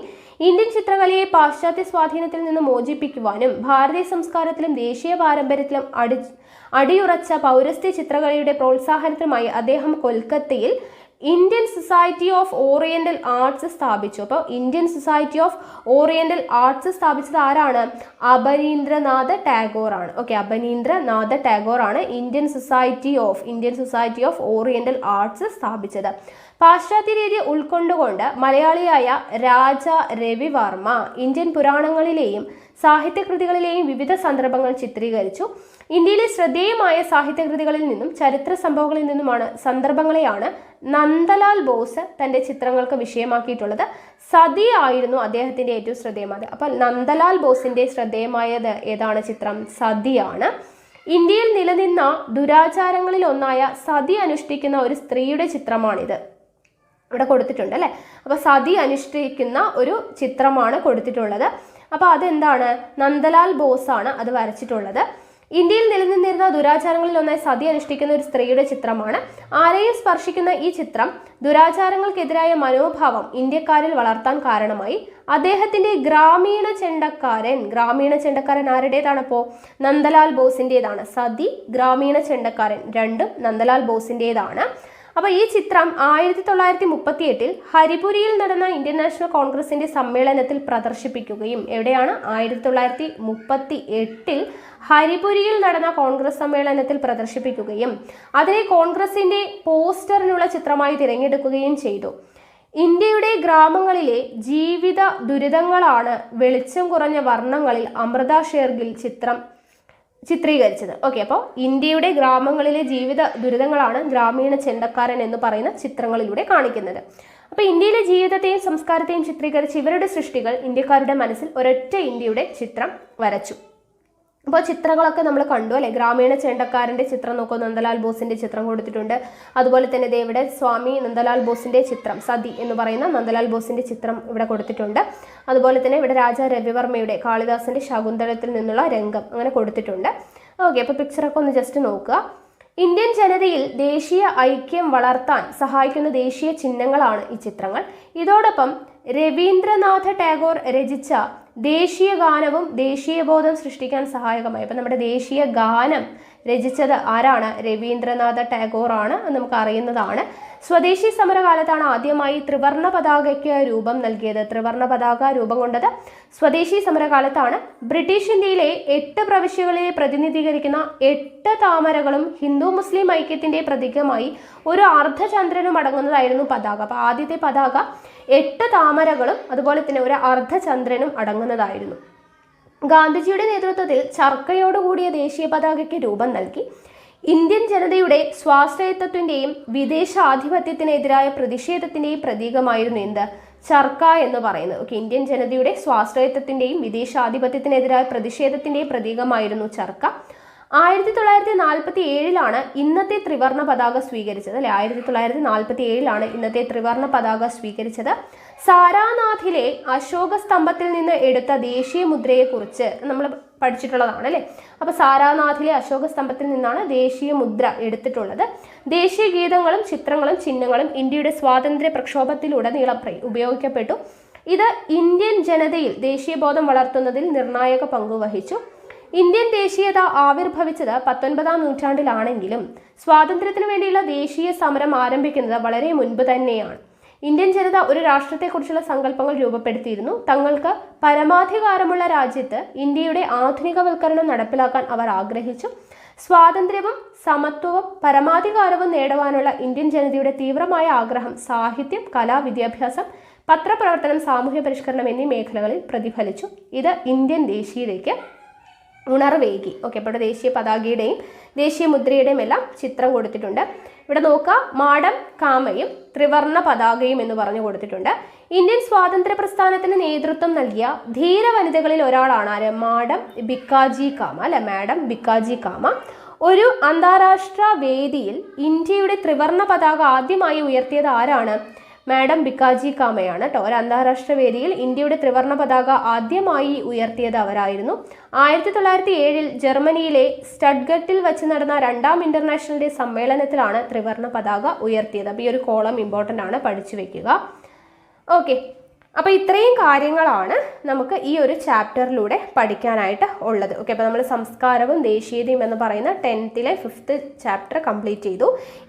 ഇന്ത്യൻ ചിത്രകലയെ പാശ്ചാത്യ സ്വാധീനത്തിൽ നിന്ന് മോചിപ്പിക്കുവാനും ഭാരതീയ സംസ്കാരത്തിലും ദേശീയ പാരമ്പര്യത്തിലും അടിയുറച്ച പൗരസ്ത്യ ചിത്രകലയുടെ പ്രോത്സാഹനത്തിനുമായി അദ്ദേഹം കൊൽക്കത്തയിൽ Indian society of oriental arts സ്ഥാപിച്ചു. അപ്പോൾ Indian society of oriental arts സ്ഥാപിച്ചത് ആരാണ്? അബനീന്ദ്രനാഥ ടാഗോർ ആണ്. ഓക്കെ, അബനീന്ദ്രനാഥ ടാഗോർ ആണ് Indian society of oriental arts സ്ഥാപിച്ചത്. പാശ്ചാത്യ രീതി ഉൾക്കൊണ്ടുകൊണ്ട് മലയാളിയായ രാജ രവിവർമ്മ ഇന്ത്യൻ പുരാണങ്ങളിലെയും സാഹിത്യകൃതികളിലെയും വിവിധ സന്ദർഭങ്ങൾ ചിത്രീകരിച്ചു. ഇന്ത്യയിലെ ശ്രദ്ധേയമായ സാഹിത്യകൃതികളിൽ നിന്നും ചരിത്ര സംഭവങ്ങളിൽ നിന്നുമാണ് സന്ദർഭങ്ങളെയാണ് നന്ദലാൽ ബോസ് തൻ്റെ ചിത്രങ്ങൾക്ക് വിഷയമാക്കിയിട്ടുള്ളത്. സതി ആയിരുന്നു അദ്ദേഹത്തിൻ്റെ ഏറ്റവും ശ്രദ്ധേയമായത്. അപ്പോൾ നന്ദലാൽ ബോസിൻ്റെ ശ്രദ്ധേയമായത് ഏതാണ് ചിത്രം? സതിയാണ്. ഇന്ത്യയിൽ നിലനിന്ന ദുരാചാരങ്ങളിൽ ഒന്നായ സതി അനുഷ്ഠിക്കുന്ന ഒരു സ്ത്രീയുടെ ചിത്രമാണിത്. ഇവിടെ കൊടുത്തിട്ടുണ്ട് അല്ലേ. അപ്പോൾ സതി അനുഷ്ഠിക്കുന്ന ഒരു ചിത്രമാണ് കൊടുത്തിട്ടുള്ളത്. അപ്പോൾ അതെന്താണ്? നന്ദലാൽ ബോസ് ആണ് അത് വരച്ചിട്ടുള്ളത്. ഇന്ത്യയിൽ നിലനിന്നിരുന്ന ദുരാചാരങ്ങളിൽ ഒന്നായി സതി അനുഷ്ഠിക്കുന്ന ഒരു സ്ത്രീയുടെ ചിത്രമാണ്. ആരെയും സ്പർശിക്കുന്ന ഈ ചിത്രം ദുരാചാരങ്ങൾക്കെതിരായ മനോഭാവം ഇന്ത്യക്കാരിൽ വളർത്താൻ കാരണമായി. അദ്ദേഹത്തിന്റെ ഗ്രാമീണ ചെണ്ടക്കാരൻ ആരുടേതാണപ്പോ? നന്ദലാൽ ബോസിന്റേതാണ്. സതി, ഗ്രാമീണ ചെണ്ടക്കാരൻ രണ്ടും നന്ദലാൽ ബോസിന്റേതാണ്. അപ്പൊ ഈ ചിത്രം 1938 ഹരിപുരിയിൽ നടന്ന ഇന്ത്യൻ നാഷണൽ കോൺഗ്രസിന്റെ സമ്മേളനത്തിൽ പ്രദർശിപ്പിക്കുകയും, എവിടെയാണ്? 1938 ഹരിപുരിയിൽ നടന്ന കോൺഗ്രസ് സമ്മേളനത്തിൽ പ്രദർശിപ്പിക്കുകയും അതിനെ കോൺഗ്രസിന്റെ പോസ്റ്ററിനുള്ള ചിത്രമായി തിരഞ്ഞെടുക്കുകയും ചെയ്തു. ഇന്ത്യയുടെ ഗ്രാമങ്ങളിലെ ജീവിത ദുരിതങ്ങളാണ് വെളിച്ചം കുറഞ്ഞ വർണ്ണങ്ങളിൽ അമൃത ഷേർഗിൽ ചിത്രീകരിച്ചത്. ഓക്കെ, അപ്പോൾ ഇന്ത്യയുടെ ഗ്രാമങ്ങളിലെ ജീവിത ദുരിതങ്ങളാണ് ഗ്രാമീണ ചെണ്ടക്കാരൻ എന്ന് പറയുന്ന ചിത്രങ്ങളിലൂടെ കാണിക്കുന്നത്. അപ്പോൾ ഇന്ത്യയിലെ ജീവിതത്തെയും സംസ്കാരത്തെയും ചിത്രീകരിച്ച് ഇവരുടെ സൃഷ്ടികൾ ഇന്ത്യക്കാരുടെ മനസ്സിൽ ഒരൊറ്റ ഇന്ത്യയുടെ ചിത്രം വരച്ചു. അപ്പോൾ ചിത്രങ്ങളൊക്കെ നമ്മൾ കണ്ടു അല്ലെ. ഗ്രാമീണ ചെണ്ടക്കാരൻ്റെ ചിത്രം നോക്കൂ, നന്ദലാൽ ബോസിന്റെ ചിത്രം കൊടുത്തിട്ടുണ്ട്. അതുപോലെ തന്നെ ഇവിടെ സ്വാമി നന്ദലാൽ ബോസിന്റെ ചിത്രം, സതി എന്ന് പറയുന്ന നന്ദലാൽ ബോസിന്റെ ചിത്രം ഇവിടെ കൊടുത്തിട്ടുണ്ട്. അതുപോലെ തന്നെ ഇവിടെ രാജാ രവിവർമ്മയുടെ കാളിദാസന്റെ ശകുന്തളത്തിൽ നിന്നുള്ള രംഗം അങ്ങനെ കൊടുത്തിട്ടുണ്ട്. ഓക്കെ, അപ്പോൾ പിക്ചറൊക്കെ ഒന്ന് ജസ്റ്റ് നോക്കുക. ഇന്ത്യൻ ജനതയിൽ ദേശീയ ഐക്യം വളർത്താൻ സഹായിക്കുന്ന ദേശീയ ചിഹ്നങ്ങളാണ് ഈ ചിത്രങ്ങൾ. ഇതോടൊപ്പം രവീന്ദ്രനാഥ ടാഗോർ രചിച്ച ദേശീയ ഗാനവും ദേശീയബോധം സൃഷ്ടിക്കാൻ സഹായകമായി. അപ്പം നമ്മുടെ ദേശീയ ഗാനം രചിച്ചത് ആരാണ്? രവീന്ദ്രനാഥ ടാഗോർ ആണ്, നമുക്ക് അറിയുന്നതാണ്. സ്വദേശി സമരകാലത്താണ് ആദ്യമായി ത്രിവർണ പതാകയ്ക്ക് രൂപം നൽകിയത്. ത്രിവർണ പതാക രൂപം കൊണ്ടത് സ്വദേശി സമരകാലത്താണ്. ബ്രിട്ടീഷ് ഇന്ത്യയിലെ 8 പ്രവിശ്യകളെ പ്രതിനിധീകരിക്കുന്ന 8 താമരകളും ഹിന്ദു മുസ്ലിം ഐക്യത്തിന്റെ പ്രതീകമായി ഒരു അർദ്ധചന്ദ്രനും അടങ്ങുന്നതായിരുന്നു പതാക. അപ്പോൾ ആദ്യത്തെ പതാക 8 താമരകളും അതുപോലെ തന്നെ ഒരു അർദ്ധചന്ദ്രനും അടങ്ങുന്നതായിരുന്നു. ഗാന്ധിജിയുടെ നേതൃത്വത്തിൽ ചർക്കയോടുകൂടിയ ദേശീയ പതാകയ്ക്ക് രൂപം നൽകി. ഇന്ത്യൻ ജനതയുടെ സ്വാശ്രയത്വത്തിന്റെയും വിദേശാധിപത്യത്തിനെതിരായ പ്രതിഷേധത്തിന്റെയും പ്രതീകമായിരുന്നു എന്ത്? ചർക്ക എന്ന് പറയുന്നത്. ഓക്കെ, ഇന്ത്യൻ ജനതയുടെ സ്വാശ്രയത്വത്തിന്റെയും വിദേശാധിപത്യത്തിനെതിരായ പ്രതിഷേധത്തിന്റെയും പ്രതീകമായിരുന്നു ചർക്ക. 1947 ഇന്നത്തെ ത്രിവർണ പതാക സ്വീകരിച്ചത് അല്ലെ. 1947 ഇന്നത്തെ ത്രിവർണ പതാക സ്വീകരിച്ചത്. സാരാനാഥിലെ അശോക സ്തംഭത്തിൽ നിന്ന് എടുത്ത ദേശീയ മുദ്രയെ കുറിച്ച് നമ്മൾ പഠിച്ചിട്ടുള്ളതാണ് അല്ലെ. അപ്പൊ സാരാനാഥിലെ അശോക സ്തംഭത്തിൽ നിന്നാണ് ദേശീയ മുദ്ര എടുത്തിട്ടുള്ളത്. ദേശീയ ഗീതങ്ങളും ചിത്രങ്ങളും ചിഹ്നങ്ങളും ഇന്ത്യയുടെ സ്വാതന്ത്ര്യ പ്രക്ഷോഭത്തിലുടനീളം ഉപയോഗിക്കപ്പെട്ടു. ഇത് ഇന്ത്യൻ ജനതയിൽ ദേശീയബോധം വളർത്തുന്നതിൽ നിർണായക പങ്ക് വഹിച്ചു. ഇന്ത്യൻ ദേശീയത ആവിർഭവിച്ചത് 19-ാം നൂറ്റാണ്ടിലാണെങ്കിലും സ്വാതന്ത്ര്യത്തിനു വേണ്ടിയുള്ള ദേശീയ സമരം ആരംഭിക്കുന്നത് വളരെ മുൻപ് തന്നെയാണ്. ഇന്ത്യൻ ജനത ഒരു രാഷ്ട്രത്തെക്കുറിച്ചുള്ള സങ്കല്പങ്ങൾ രൂപപ്പെടുത്തിയിരുന്നു. തങ്ങൾക്ക് പരമാധികാരമുള്ള രാജ്യത്ത് ഇന്ത്യയുടെ ആധുനികവൽക്കരണം നടപ്പിലാക്കാൻ അവർ ആഗ്രഹിച്ചു. സ്വാതന്ത്ര്യവും സമത്വവും പരമാധികാരവും നേടുവാനുള്ള ഇന്ത്യൻ ജനതയുടെ തീവ്രമായ ആഗ്രഹം സാഹിത്യം, കല, വിദ്യാഭ്യാസം, പത്രപ്രവർത്തനം, സാമൂഹ്യ പരിഷ്കരണം എന്നീ മേഖലകളിൽ പ്രതിഫലിച്ചു. ഇത് ഇന്ത്യൻ ദേശീയതയ്ക്ക് ഉണർവേകി. ഓക്കെ, അപ്പോൾ ദേശീയ പതാകയുടെയും ദേശീയ മുദ്രയുടെയും എല്ലാം ചിത്രം കൊടുത്തിട്ടുണ്ട്. ഇവിടെ നോക്കുക, മാഡം കാമയും ത്രിവർണ പതാകയും എന്ന് പറഞ്ഞു കൊടുത്തിട്ടുണ്ട്. ഇന്ത്യൻ സ്വാതന്ത്ര്യ പ്രസ്ഥാനത്തിന് നേതൃത്വം നൽകിയ ധീര വനിതകളിൽ ഒരാളാണ് ആര്? മാഡം ഭിക്കാജി കാമ അല്ലെ. മാഡം ഭിക്കാജി കാമ ഒരു അന്താരാഷ്ട്ര വേദിയിൽ ഇന്ത്യയുടെ ത്രിവർണ പതാക ആദ്യമായി ഉയർത്തിയത് ആരാണ്? മാഡം ഭിക്കാജി കാമയാണ് കേട്ടോ. ഒരു അന്താരാഷ്ട്ര വേദിയിൽ ഇന്ത്യയുടെ ത്രിവർണ പതാക ആദ്യമായി ഉയർത്തിയത് അവരായിരുന്നു. 1907 ജർമ്മനിയിലെ സ്റ്റഡ്ഗട്ടിൽ വെച്ച് നടന്ന 2ാം ഇന്റർനാഷണൽ ഡേ സമ്മേളനത്തിലാണ് ത്രിവർണ പതാക ഉയർത്തിയത്. അപ്പോൾ ഈ ഒരു കോളം ഇമ്പോർട്ടൻ്റ് ആണ്, പഠിച്ചു വെക്കുക. ഓക്കെ, അപ്പോൾ ഇത്രയും കാര്യങ്ങളാണ് നമുക്ക് ഈ ഒരു ചാപ്റ്ററിലൂടെ പഠിക്കാനായിട്ട് ഉള്ളത്. ഓക്കെ, അപ്പോൾ നമ്മൾ സംസ്കാരവും ദേശീയതയും എന്ന് പറയുന്ന 10th 5th ചാപ്റ്റർ കംപ്ലീറ്റ് ചെയ്തു.